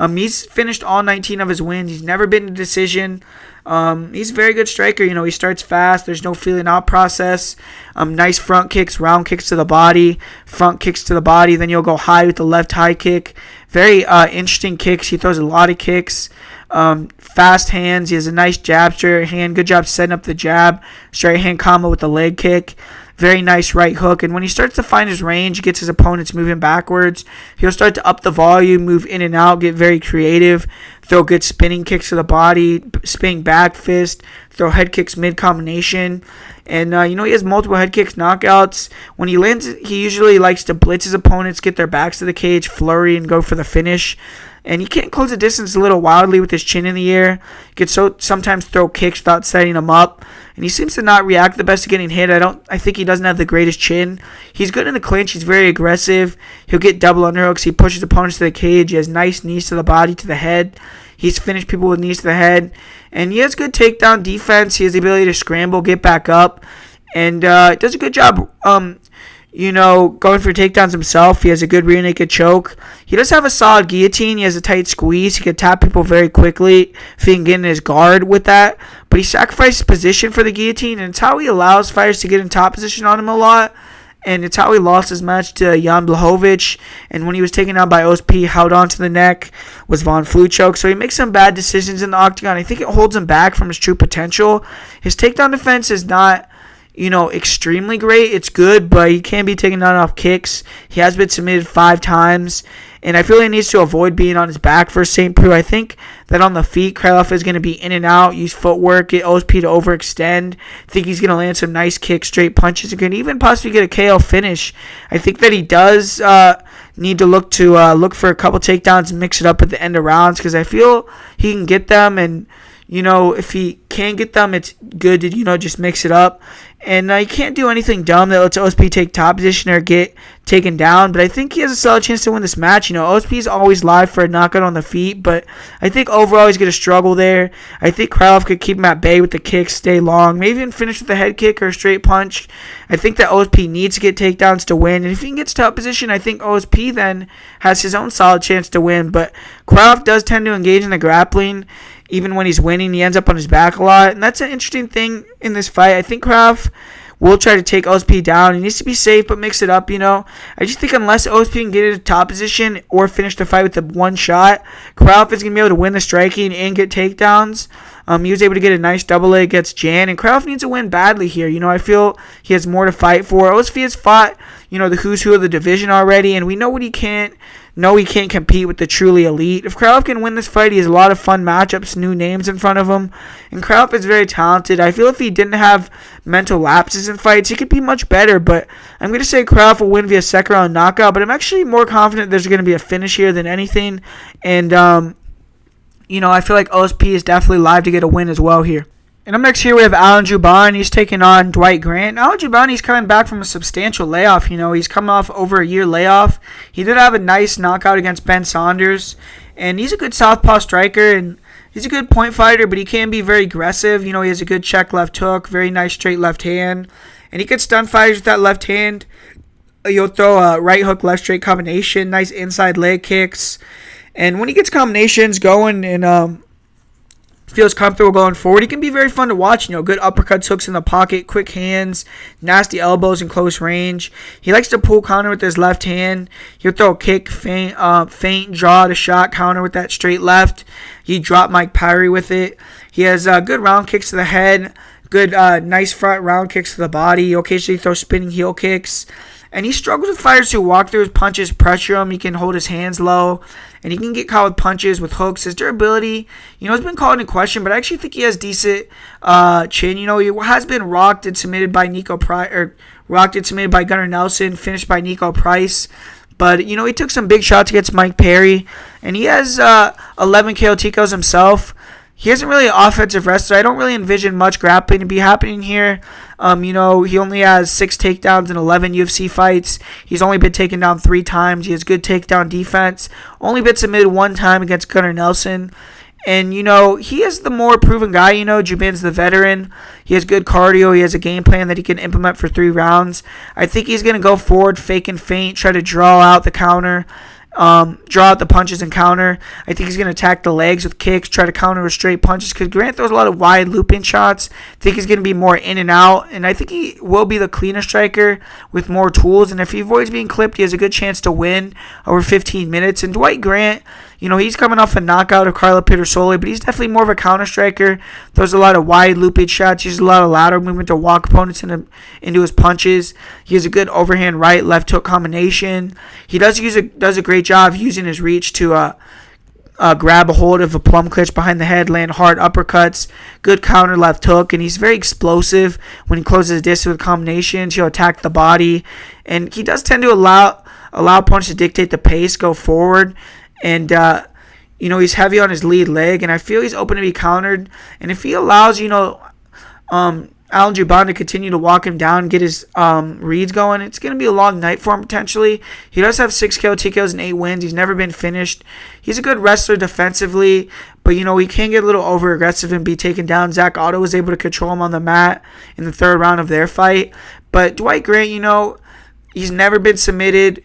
He's finished all 19 of his wins. He's never been in a decision. He's a very good striker. He starts fast. There's no feeling out process. Nice front kicks, round kicks to the body, front kicks to the body. Then you'll go high with the left high kick. Very interesting kicks. He throws a lot of kicks. Fast hands. He has a nice jab, straight hand. Good job setting up the jab. Straight hand combo with the leg kick. Very nice right hook. And when he starts to find his range, gets his opponents moving backwards, he'll start to up the volume, move in and out, get very creative, throw good spinning kicks to the body, spinning back fist, throw head kicks mid-combination. And, he has multiple head kicks, knockouts. When he lands, he usually likes to blitz his opponents, get their backs to the cage, flurry, and go for the finish. And he can't close the distance a little wildly with his chin in the air. He can sometimes throw kicks without setting them up. And he seems to not react the best to getting hit. I think he doesn't have the greatest chin. He's good in the clinch. He's very aggressive. He'll get double underhooks. He pushes opponents to the cage. He has nice knees to the body, to the head. He's finished people with knees to the head. And he has good takedown defense. He has the ability to scramble, get back up. And does a good job going for takedowns himself. He has a good rear naked choke. He does have a solid guillotine. He has a tight squeeze. He can tap people very quickly if he can get in his guard with that. But he sacrifices position for the guillotine, and it's how he allows fighters to get in top position on him a lot. And it's how he lost his match to Jan Blachowicz. And when he was taken out by OSP, held onto the neck, was Von Flue choke. So he makes some bad decisions in the octagon. I think it holds him back from his true potential. His takedown defense is not extremely great. It's good, but he can be taken down off kicks. He has been submitted 5 times, and I feel he needs to avoid being on his back for St. Preux. I think that on the feet, Krylov is going to be in and out, use footwork, get OSP to overextend. I think he's going to land some nice kicks, straight punches, and can even possibly get a KO finish. I think that he does need to look for a couple takedowns and mix it up at the end of rounds, because I feel he can get them, and if he can get them, it's good to, just mix it up. And he can't do anything dumb that lets OSP take top position or get taken down. But I think he has a solid chance to win this match. OSP is always live for a knockout on the feet, but I think overall he's going to struggle there. I think Krylov could keep him at bay with the kicks, stay long, maybe even finish with a head kick or a straight punch. I think that OSP needs to get takedowns to win. And if he gets top position, I think OSP then has his own solid chance to win. But Krylov does tend to engage in the grappling. Even when he's winning, he ends up on his back a lot. And that's an interesting thing in this fight. I think Krylov will try to take OSP down. He needs to be safe, but mix it up, I just think unless OSP can get into top position or finish the fight with the one shot, Krylov is going to be able to win the striking and get takedowns. He was able to get a nice double leg against Jan, and Krylov needs to win badly here. I feel he has more to fight for. OSP has fought, the who's who of the division already, and we know what he can't. No, he can't compete with the truly elite. If Krylov can win this fight, he has a lot of fun matchups, new names in front of him. And Krylov is very talented. I feel if he didn't have mental lapses in fights, he could be much better. But I'm going to say Krylov will win via second round knockout. But I'm actually more confident there's going to be a finish here than anything. And, I feel like OSP is definitely live to get a win as well here. And up next here we have Alan Jouban. He's taking on Dwight Grant. Alan Jouban, he's coming back from a substantial layoff. He's come off over a year layoff. He did have a nice knockout against Ben Saunders. And he's a good southpaw striker. And he's a good point fighter, but he can be very aggressive. He has a good check left hook, very nice straight left hand. And he can stun fighters with that left hand. He'll throw a right hook, left straight combination, nice inside leg kicks. And when he gets combinations going and feels comfortable going forward, he can be very fun to watch. Good uppercuts, hooks in the pocket, quick hands, nasty elbows in close range. He likes to pull counter with his left hand. He'll throw a kick, feint, draw to shot counter with that straight left. He dropped Mike Parry with it. He has good round kicks to the head, good nice front round kicks to the body. He'll occasionally throw spinning heel kicks. And he struggles with fighters who walk through his punches, pressure him. He can hold his hands low, and he can get caught with punches, with hooks. His durability, has been called into question, but I actually think he has decent chin. He has been rocked and submitted by Gunnar Nelson, finished by Nico Price. But, he took some big shots against Mike Perry, and he has 11 KO TKOs himself. He isn't really an offensive wrestler. I don't really envision much grappling to be happening here. He only has 6 takedowns in 11 UFC fights. He's only been taken down 3 times. He has good takedown defense. Only been submitted 1 time against Gunnar Nelson. And, he is the more proven guy. Jouban's the veteran. He has good cardio. He has a game plan that he can implement for 3 rounds. I think he's going to go forward, fake and feint, try to draw out the counter, draw out the punches and counter. I think he's going to attack the legs with kicks, try to counter with straight punches, because Grant throws a lot of wide looping shots. I think he's going to be more in and out, and I think he will be the cleaner striker with more tools, and if he avoids being clipped, he has a good chance to win over 15 minutes. And Dwight Grant, he's coming off a knockout of Carlo Pedersoli, but he's definitely more of a counter striker. Throws a lot of wide looping shots, uses a lot of lateral movement to walk opponents into his punches. He has a good overhand right, left hook combination. He does a great job using his reach to grab a hold of a plum clinch behind the head, land hard uppercuts, good counter left hook, and he's very explosive when he closes his distance with combinations. He'll attack the body, and he does tend to allow opponents to dictate the pace, go forward. And, he's heavy on his lead leg, and I feel he's open to be countered. And if he allows, Alan Jouban to continue to walk him down, get his reads going, it's going to be a long night for him potentially. He does have 6 KO TKOs and 8 wins. He's never been finished. He's a good wrestler defensively, but, he can get a little over-aggressive and be taken down. Zach Otto was able to control him on the mat in the 3rd round of their fight. But Dwight Grant, he's never been submitted.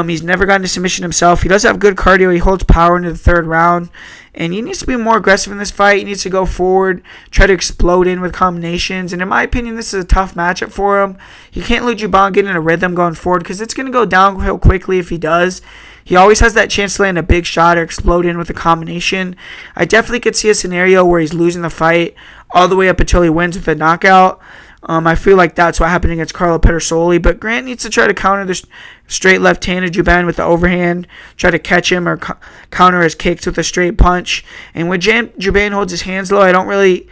He's never gotten to submission himself. He does have good cardio. He holds power into the 3rd round. And he needs to be more aggressive in this fight. He needs to go forward, try to explode in with combinations. And in my opinion, this is a tough matchup for him. He can't let Jouban get in a rhythm going forward, because it's going to go downhill quickly if he does. He always has that chance to land a big shot or explode in with a combination. I definitely could see a scenario where he's losing the fight all the way up until he wins with a knockout. I feel like that's what happened against Carlo Pedersoli. But Grant needs to try to counter the straight left-handed Jouban with the overhand, try to catch him or counter his kicks with a straight punch. And when Jouban holds his hands low, I don't really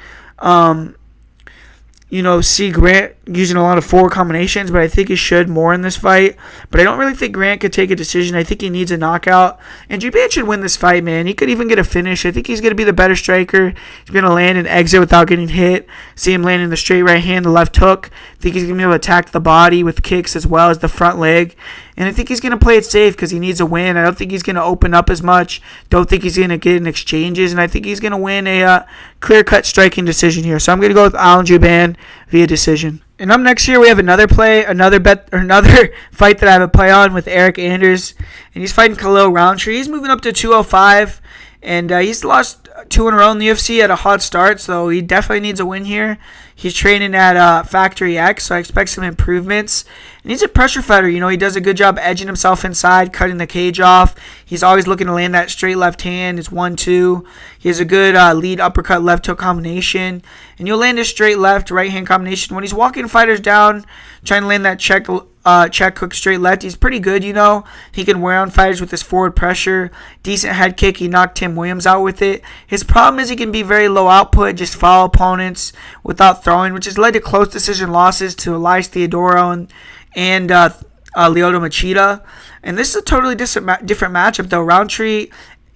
see Grant using a lot of forward combinations, but I think he should more in this fight. But I don't really think Grant could take a decision. I think he needs a knockout. And Jouban should win this fight, man. He could even get a finish. I think he's going to be the better striker. He's going to land and exit without getting hit. See him landing the straight right hand, the left hook. I think he's going to be able to attack the body with kicks as well as the front leg. And I think he's going to play it safe because he needs a win. I don't think he's going to open up as much. Don't think he's going to get in exchanges. And I think he's going to win a clear-cut striking decision here. So I'm going to go with Alan Jouban via decision. And up next here, we have another fight that I have a play on with Eryk Anders. And he's fighting Khalil Rountree. He's moving up to 205. And he's lost 2 in a row in the UFC at a hot start, so he definitely needs a win here. He's training at Factory X, so I expect some improvements. And he's a pressure fighter. He does a good job edging himself inside, cutting the cage off. He's always looking to land that straight left hand. It's 1-2. He has a good lead uppercut left hook combination. And you'll land a straight left right hand combination. When he's walking fighters down, trying to land that check hook straight left, he's pretty good. He can wear on fighters with his forward pressure. Decent head kick. He knocked Tim Williams out with it. His problem is he can be very low output, just follow opponents without throwing, which has led to close decision losses to Elias Theodoro and Lyoto Machida. And this is a totally different matchup, though. Rountree,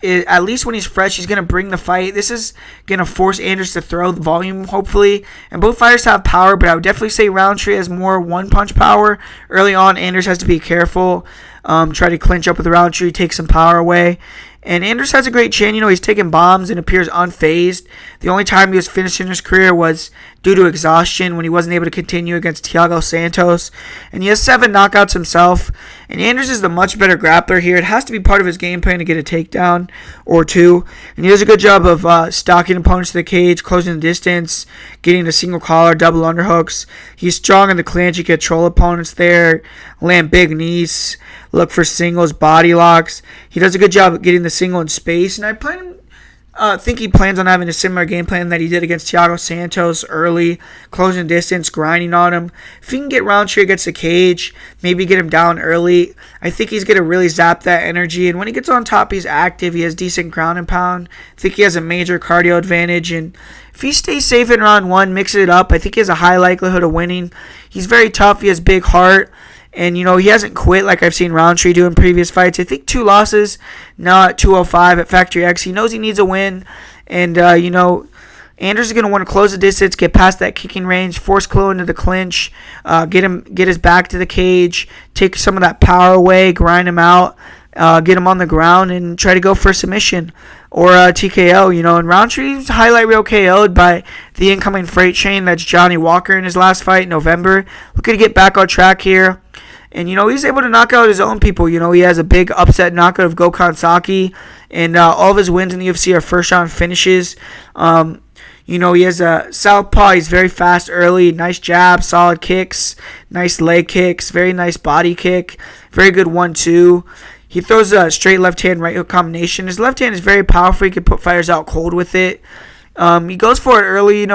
at least when he's fresh, he's going to bring the fight. This is going to force Anders to throw the volume, hopefully. And both fighters have power, but I would definitely say Rountree has more one-punch power. Early on, Anders has to be careful. Try to clinch up with Rountree, take some power away. And Anders has a great chin. He's taking bombs and appears unfazed. The only time he was finished in his career was due to exhaustion when he wasn't able to continue against Thiago Santos. And he has 7 knockouts himself. And Anders is the much better grappler here. It has to be part of his game plan to get a takedown or 2. And he does a good job of stalking opponents to the cage, closing the distance, getting a single collar, double underhooks. He's strong in the clinch. He can control opponents there, land big knees, look for singles, body locks. He does a good job of getting the single in space. And I think he plans on having a similar game plan that he did against Thiago Santos early, closing the distance, grinding on him. If he can get Rountree against the cage, maybe get him down early, I think he's going to really zap that energy. And when he gets on top, he's active. He has decent ground and pound. I think he has a major cardio advantage. And if he stays safe in round 1, mixes it up, I think he has a high likelihood of winning. He's very tough. He has big heart. And, he hasn't quit like I've seen Rountree do in previous fights. I think 2 losses, now at 205 at Factory X. He knows he needs a win. And, Anders is going to want to close the distance, get past that kicking range, force Khalil into the clinch, get his back to the cage, take some of that power away, grind him out, get him on the ground, and try to go for a submission. or TKO. And Rountree's highlight reel KO'd by the incoming freight train. That's Johnny Walker in his last fight in November. Looking to get back on track here. And, he's able to knock out his own people. He has a big upset knockout of Gokhan Saki. And all of his wins in the UFC are first-round finishes. He has a southpaw. He's very fast early. Nice jab, solid kicks, nice leg kicks, very nice body kick. Very good 1-2. He throws a straight left hand, right hook combination. His left hand is very powerful. He can put fighters out cold with it. He goes for it early.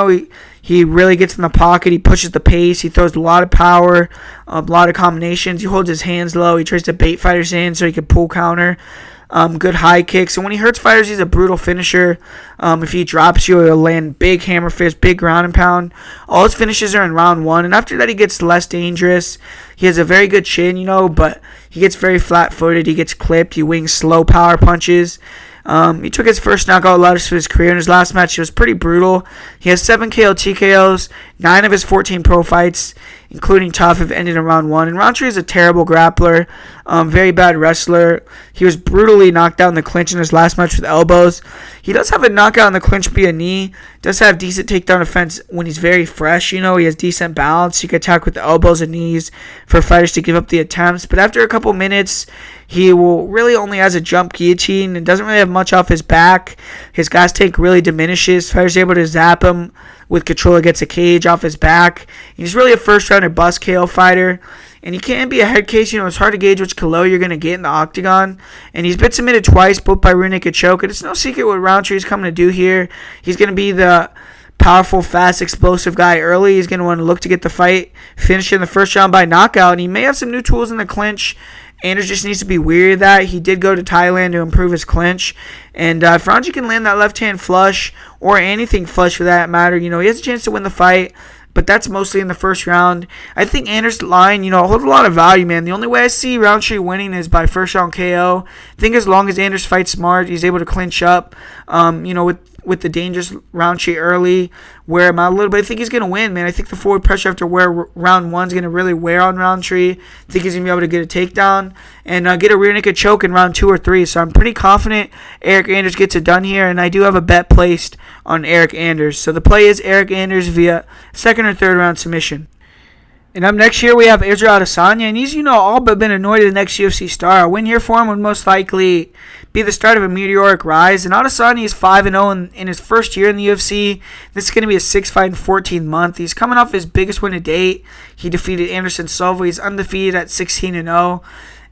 He really gets in the pocket. He pushes the pace. He throws a lot of power, a lot of combinations. He holds his hands low. He tries to bait fighters in so he can pull counter. Good high kicks. And when he hurts fighters, he's a brutal finisher. If he drops you, he'll land big hammer fist, big ground and pound. All his finishes are in round 1. And after that, he gets less dangerous. He has a very good chin, but he gets very flat-footed. He gets clipped. He wings slow power punches. He took his first knockout loss of his career in his last match. It was pretty brutal. He has 7 KO TKOs. 9 of his 14 pro fights, including tough, have ended in round 1. And Rountree is a terrible grappler, very bad wrestler. He was brutally knocked out in the clinch in his last match with elbows. He does have a knockout in the clinch via knee. Does have decent takedown defense when he's very fresh. He has decent balance. He can attack with the elbows and knees for fighters to give up the attempts. But after a couple minutes, he will really only has a jump guillotine and doesn't really have much off his back. His gas tank really diminishes. Fighters are able to zap him with control against a cage off his back. He's really a first-rounder bust KO fighter. And he can be a head case. It's hard to gauge which Khalil you're going to get in the octagon. And he's been submitted twice, both by rear naked choke. And it's no secret what Rountree is coming to do here. He's going to be the powerful, fast, explosive guy early. He's going to want to look to get the fight finished in the first round by knockout. And he may have some new tools in the clinch. Anders just needs to be wary of that. He did go to Thailand to improve his clinch. And if Rountree can land that left-hand flush, or anything flush for that matter, he has a chance to win the fight. But that's mostly in the first round. I think Anders' line, holds a lot of value, man. The only way I see Rountree winning is by first round KO. I think as long as Anders fights smart, he's able to clinch up, with the dangerous Rountree early, wear him out a little bit. I think he's going to win, man. I think the forward pressure after round 1 is going to really wear on Rountree. I think he's going to be able to get a takedown and get a rear naked choke in round 2 or 3. So I'm pretty confident Eryk Anders gets it done here, and I do have a bet placed on Eryk Anders. So the play is Eryk Anders via second or third round submission. And up next here, we have Israel Adesanya, and he's, all but been anointed the next UFC star. A win here for him would most likely be the start of a meteoric rise. And Adesanya is 5-0 in his first year in the UFC. This is going to be a 6-fight in 14th month. He's coming off his biggest win to date. He defeated Anderson Silva. He's undefeated at 16-0.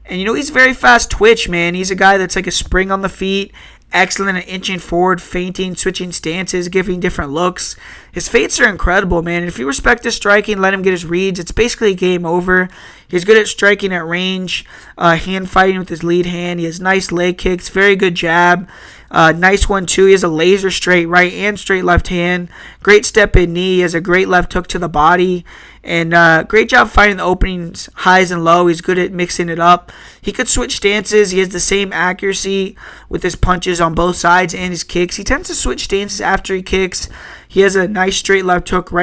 And, he's very fast twitch, man. He's a guy that's like a spring on the feet. Excellent at inching forward, feinting, switching stances, giving different looks. His feints are incredible, man. And if you respect his striking, let him get his reads, it's basically game over. He's good at striking at range, hand fighting with his lead hand. He has nice leg kicks, very good jab. Nice 1-2. He has a laser straight right and straight left hand. Great step in knee. He has a great left hook to the body. And great job finding the openings, highs and low. He's good at mixing it up. He could switch stances. He has the same accuracy with his punches on both sides and his kicks. He tends to switch stances after he kicks. He has a nice straight left hook,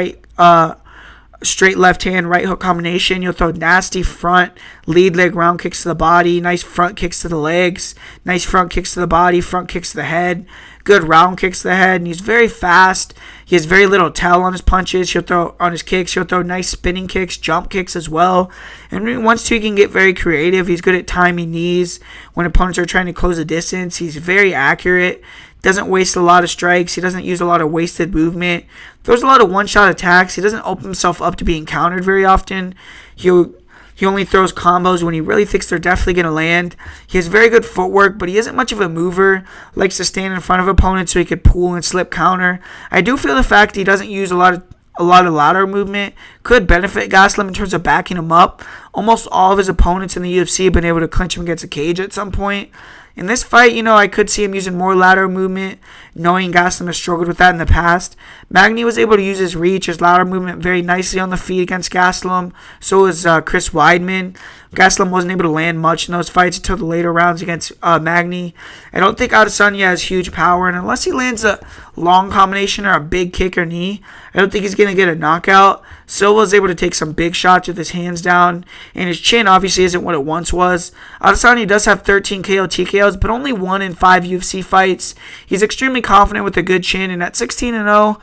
straight left hand, right hook combination. You'll throw nasty front lead leg round kicks to the body, nice front kicks to the legs, nice front kicks to the body, front kicks to the head, good round kicks to the head, and he's very fast. He has very little tell on his punches. He'll throw on his kicks. He'll throw nice spinning kicks, jump kicks as well. And once he can get very creative, he's good at timing knees when opponents are trying to close the distance. He's very accurate. Doesn't waste a lot of strikes. He doesn't use a lot of wasted movement. Throws a lot of one-shot attacks. He doesn't open himself up to being countered very often. He only throws combos when he really thinks they're definitely going to land. He has very good footwork, but he isn't much of a mover. Likes to stand in front of opponents so he could pull and slip counter. I do feel the fact he doesn't use a lot of lateral movement could benefit Gastelum in terms of backing him up. Almost all of his opponents in the UFC have been able to clinch him against a cage at some point. In this fight, I could see him using more lateral movement, knowing Gastelum has struggled with that in the past. Magny was able to use his reach, his lateral movement very nicely on the feet against Gastelum. So was Chris Weidman. Gastelum wasn't able to land much in those fights until the later rounds against Magny. I don't think Adesanya has huge power, and unless he lands a long combination or a big kick or knee, I don't think he's going to get a knockout. Silva is able to take some big shots with his hands down, and his chin obviously isn't what it once was. Adesanya does have 13 KO TKOs, but only 1 in 5 UFC fights. He's extremely confident with a good chin, and at 16-0,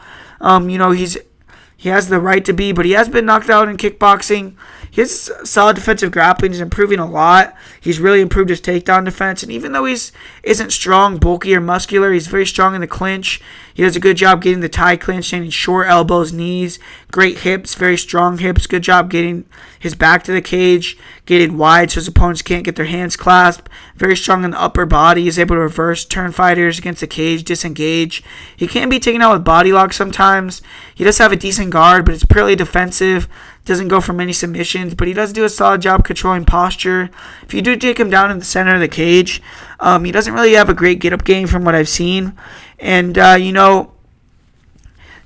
he has the right to be, but he has been knocked out in kickboxing. His solid defensive grappling is improving a lot. He's really improved his takedown defense, and even though he isn't strong, bulky, or muscular, he's very strong in the clinch. He does a good job getting the tie clinch, standing short elbows, knees, great hips, very strong hips. Good job getting his back to the cage, getting wide so his opponents can't get their hands clasped. Very strong in the upper body. He's able to reverse turn fighters against the cage, disengage. He can be taken out with body lock sometimes. He does have a decent guard, but it's purely defensive. Doesn't go for many submissions, but he does do a solid job controlling posture. If you do take him down in the center of the cage, he doesn't really have a great get-up game from what I've seen. And,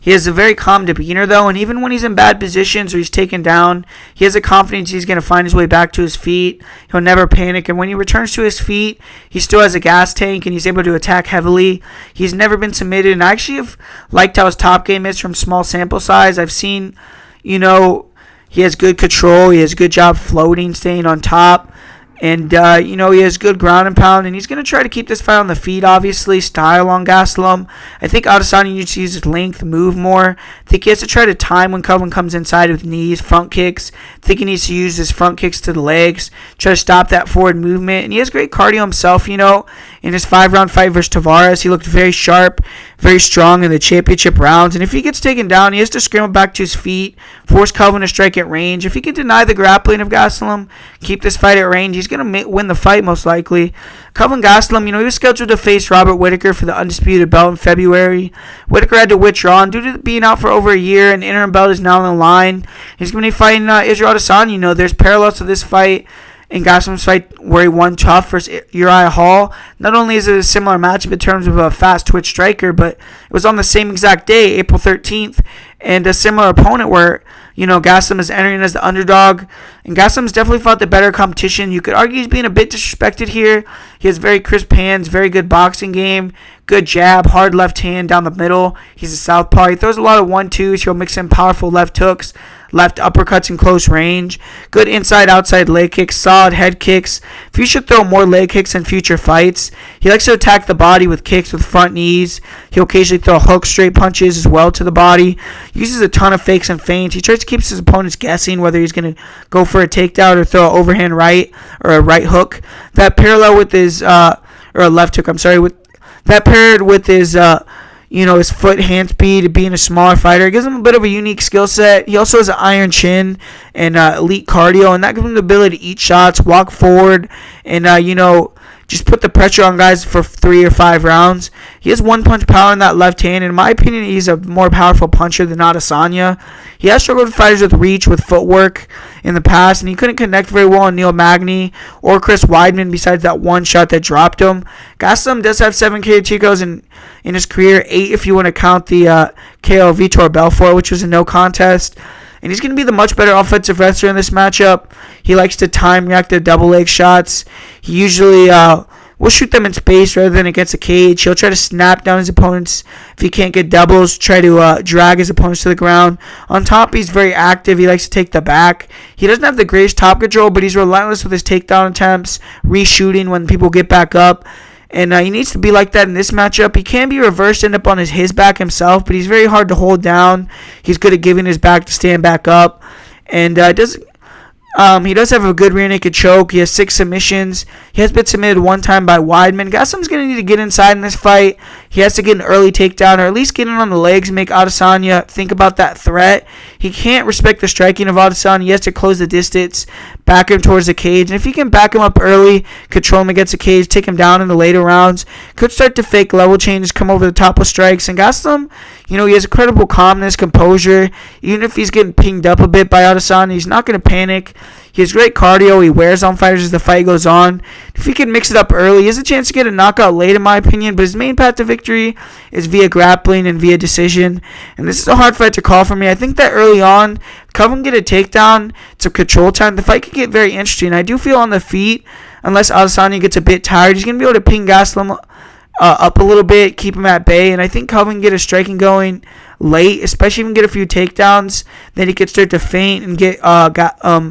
he has a very calm demeanor, though, and even when he's in bad positions or he's taken down, he has a confidence he's going to find his way back to his feet. He'll never panic, and when he returns to his feet, he still has a gas tank, and he's able to attack heavily. He's never been submitted, and I actually have liked how his top game is from small sample size. I've seen, he has good control. He has a good job floating, staying on top. And, he has good ground and pound. And he's going to try to keep this fight on the feet, obviously. Style on Gastelum. I think Adesanya needs to use his length, move more. I think he has to try to time when Callan comes inside with knees, front kicks. I think he needs to use his front kicks to the legs. Try to stop that forward movement. And he has great cardio himself, In his 5-round fight versus Tavares, he looked very sharp, very strong in the championship rounds. And if he gets taken down, he has to scramble back to his feet, force Callan to strike at range. If he can deny the grappling of Gastelum, keep this fight at range, he's going to win the fight most likely. Calvin Gastelum, he was scheduled to face Robert Whittaker for the undisputed belt in February. Whittaker had to withdraw, and due to being out for over a year, an interim belt is now on the line. He's going to be fighting Israel Adesanya. There's parallels to this fight in Gastelum's fight where he won tough versus Uriah Hall. Not only is it a similar matchup in terms of a fast twitch striker, but it was on the same exact day, April 13th, and a similar opponent where, Gastelum is entering as the underdog. And Gastelum's definitely fought the better competition. You could argue he's being a bit disrespected here. He has very crisp hands, very good boxing game, good jab, hard left hand down the middle. He's a southpaw. He throws a lot of 1-2s. He'll mix in powerful left hooks, left uppercuts in close range, good inside-outside leg kicks, solid head kicks. If you should throw more leg kicks in future fights. He likes to attack the body with kicks with front knees. He'll occasionally throw hook straight punches as well to the body. He uses a ton of fakes and feints. He tries to keep his opponents guessing whether he's going to go for a takedown or throw an overhand right or a right hook. That parallel with his or a left hook. That paired with his his foot, hand speed, being a smaller fighter. It gives him a bit of a unique skill set. He also has an iron chin and elite cardio, and that gives him the ability to eat shots, walk forward, and, just put the pressure on guys for 3 or 5 rounds. He has one-punch power in that left hand, and in my opinion, he's a more powerful puncher than Adesanya. He has struggled with fighters with reach, with footwork in the past, and he couldn't connect very well on Neil Magny or Chris Weidman besides that one shot that dropped him. Gastelum does have 7 KO TKOs in his career, 8 if you want to count the KO of Vitor Belfort, which was a no contest. And he's going to be the much better offensive wrestler in this matchup. He likes to time react to double leg shots. He usually will shoot them in space rather than against a cage. He'll try to snap down his opponents if he can't get doubles, try to drag his opponents to the ground. On top, he's very active. He likes to take the back. He doesn't have the greatest top control, but he's relentless with his takedown attempts, reshooting when people get back up. And he needs to be like that in this matchup. He can be reversed, end up on his back himself, but he's very hard to hold down. He's good at giving his back to stand back up. And he does have a good rear naked choke. He has 6 submissions. He has been submitted one time by Weidman. Gastelum's going to need to get inside in this fight. He has to get an early takedown or at least get in on the legs and make Adesanya think about that threat. He can't respect the striking of Adesanya. He has to close the distance, back him towards the cage. And if he can back him up early, control him against the cage, take him down in the later rounds, could start to fake level changes, come over the top with strikes. And Gastelum, he has incredible calmness, composure. Even if he's getting pinged up a bit by Adesanya, he's not going to panic. He has great cardio. He wears on fighters as the fight goes on. If he can mix it up early, he has a chance to get a knockout late, in my opinion. But his main path to victory is via grappling and via decision. And this is a hard fight to call for me. I think that early on, Calvin get a takedown, it's a control time. The fight could get very interesting. I do feel on the feet, unless Adesanya gets a bit tired, he's going to be able to ping Gastelum up a little bit, keep him at bay. And I think Calvin can get a striking going late, especially if he can get a few takedowns. Then he could start to feint and get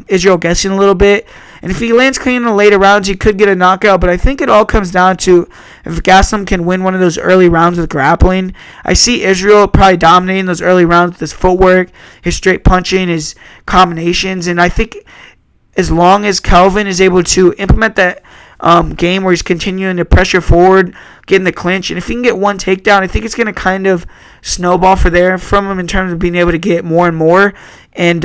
Israel guessing a little bit. And if he lands clean in the later rounds, he could get a knockout. But I think it all comes down to if Gastelum can win one of those early rounds with grappling. I see Israel probably dominating those early rounds with his footwork, his straight punching, his combinations. And I think as long as Calvin is able to implement that game where he's continuing to pressure forward, getting the clinch, and if he can get one takedown, I think it's going to kind of snowball from him in terms of being able to get more and more. And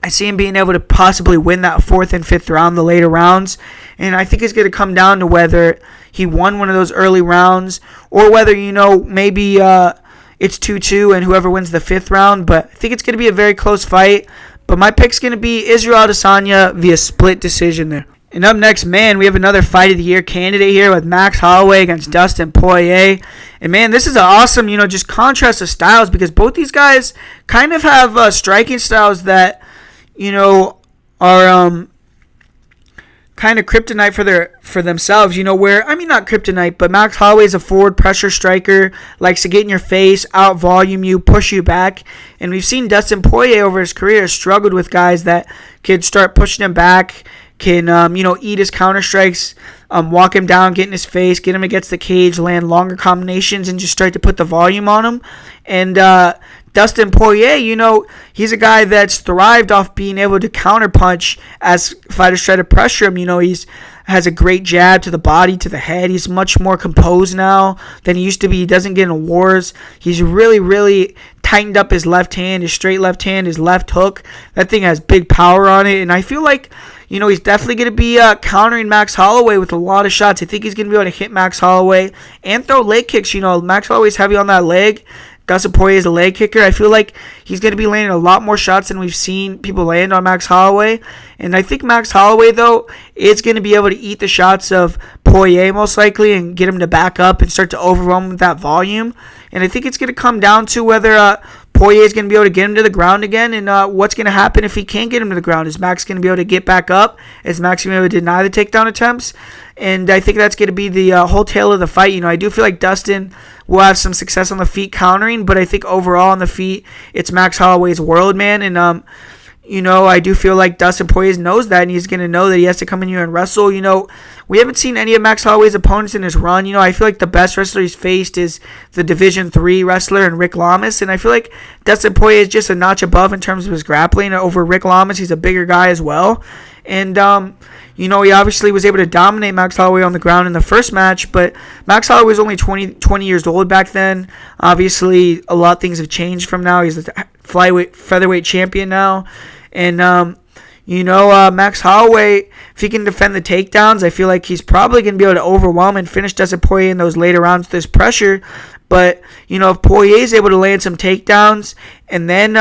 I see him being able to possibly win that 4th and 5th round, the later rounds. And I think it's going to come down to whether he won one of those early rounds or whether, maybe it's 2-2 and whoever wins the 5th round. But I think it's going to be a very close fight. But my pick's going to be Israel Adesanya via split decision there. And up next, man, we have another Fight of the Year candidate here with Max Holloway against Dustin Poirier. And, man, this is an awesome, just contrast of styles because both these guys kind of have striking styles that, are kind of kryptonite for themselves, not kryptonite, but Max Holloway is a forward pressure striker, likes to get in your face, out-volume you, push you back. And we've seen Dustin Poirier over his career struggled with guys that can start pushing him back, can, eat his counter strikes, walk him down, get in his face, get him against the cage, land longer combinations, and just start to put the volume on him. And Dustin Poirier, he's a guy that's thrived off being able to counterpunch as fighters try to pressure him. He's has a great jab to the body, to the head. He's much more composed now than he used to be. He doesn't get in wars. He's really, really tightened up his left hand, his straight left hand, his left hook. That thing has big power on it. And I feel like, he's definitely going to be countering Max Holloway with a lot of shots. I think he's going to be able to hit Max Holloway and throw leg kicks. Max Holloway's heavy on that leg. Dustin Poirier is a leg kicker. I feel like he's going to be landing a lot more shots than we've seen people land on Max Holloway. And I think Max Holloway, though, is going to be able to eat the shots of Poirier most likely and get him to back up and start to overwhelm him with that volume. And I think it's going to come down to whether Poirier is going to be able to get him to the ground again, and what's going to happen if he can't get him to the ground. Is Max going to be able to get back up? Is Max going to be able to deny the takedown attempts? And I think that's going to be the whole tale of the fight. I do feel like Dustin will have some success on the feet countering, but I think overall on the feet, it's Max Holloway's world, man. And, I do feel like Dustin Poirier knows that, and he's going to know that he has to come in here and wrestle. We haven't seen any of Max Holloway's opponents in his run. I feel like the best wrestler he's faced is the Division III wrestler and Rick Lamas, and I feel like Dustin Poirier is just a notch above in terms of his grappling over Rick Lamas. He's a bigger guy as well. And, he obviously was able to dominate Max Holloway on the ground in the first match, but Max Holloway was only 20 years old back then. Obviously, a lot of things have changed from now. He's the featherweight champion now. And, Max Holloway, if he can defend the takedowns, I feel like he's probably going to be able to overwhelm and finish Dustin Poirier in those later rounds with this pressure. But, if Poirier is able to land some takedowns and then,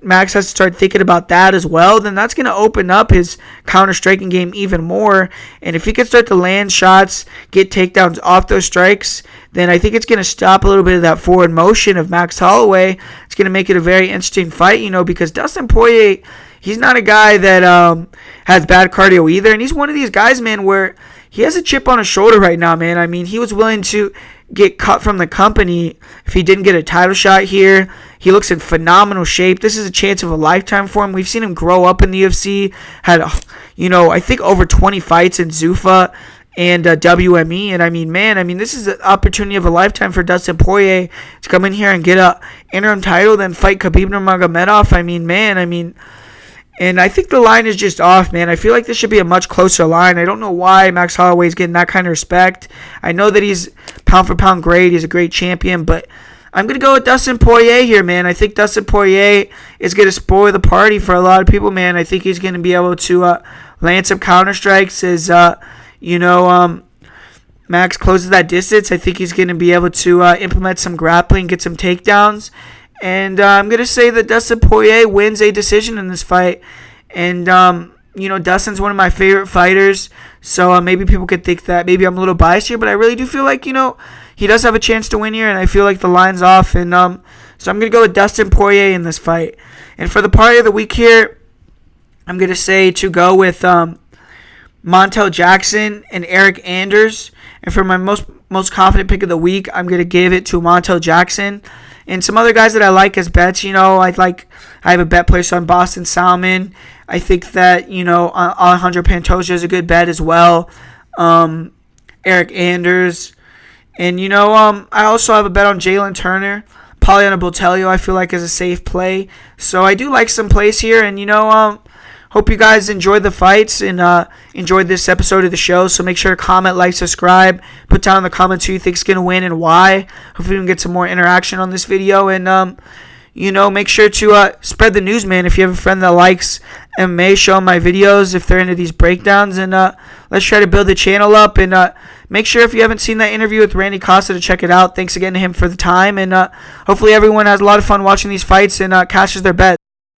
Max has to start thinking about that as well, then that's going to open up his counter-striking game even more. And if he can start to land shots, get takedowns off those strikes, then I think it's going to stop a little bit of that forward motion of Max Holloway. It's going to make it a very interesting fight, because Dustin Poirier, he's not a guy that has bad cardio either. And he's one of these guys, man, where he has a chip on his shoulder right now, man. I mean, he was willing to get cut from the company if he didn't get a title shot here. He looks in phenomenal shape. This is a chance of a lifetime for him. We've seen him grow up in the UFC. Had, I think over 20 fights in Zuffa and WME. And this is an opportunity of a lifetime for Dustin Poirier to come in here and get a interim title, then fight Khabib Nurmagomedov. And I think the line is just off, man. I feel like this should be a much closer line. I don't know why Max Holloway is getting that kind of respect. I know that he's pound for pound great. He's a great champion, but I'm going to go with Dustin Poirier here, man. I think Dustin Poirier is going to spoil the party for a lot of people, man. I think he's going to be able to land some counter strikes as, Max closes that distance. I think he's going to be able to implement some grappling, get some takedowns. And I'm going to say that Dustin Poirier wins a decision in this fight. And, Dustin's one of my favorite fighters. So maybe people could think that maybe I'm a little biased here. But I really do feel like, he does have a chance to win here. And I feel like the line's off. And so I'm going to go with Dustin Poirier in this fight. And for the party of the week here, I'm going to say to go with Montel Jackson and Eryk Anders. And for my most confident pick of the week, I'm going to give it to Montel Jackson. And some other guys that I like as bets, I have a bet placed on Boston Salmon. I think that, Alejandro Pantoja is a good bet as well. Eryk Anders. And, I also have a bet on Jalen Turner. Polyana Botelho, I feel like, is a safe play. So I do like some plays here. And, hope you guys enjoyed the fights and enjoyed this episode of the show. So make sure to comment, like, subscribe. Put down in the comments who you think is going to win and why. Hopefully we can get some more interaction on this video. And, make sure to spread the news, man. If you have a friend that likes MMA, show them my videos if they're into these breakdowns. And let's try to build the channel up. And make sure if you haven't seen that interview with Randy Costa to check it out. Thanks again to him for the time. And hopefully everyone has a lot of fun watching these fights and cashes their bets.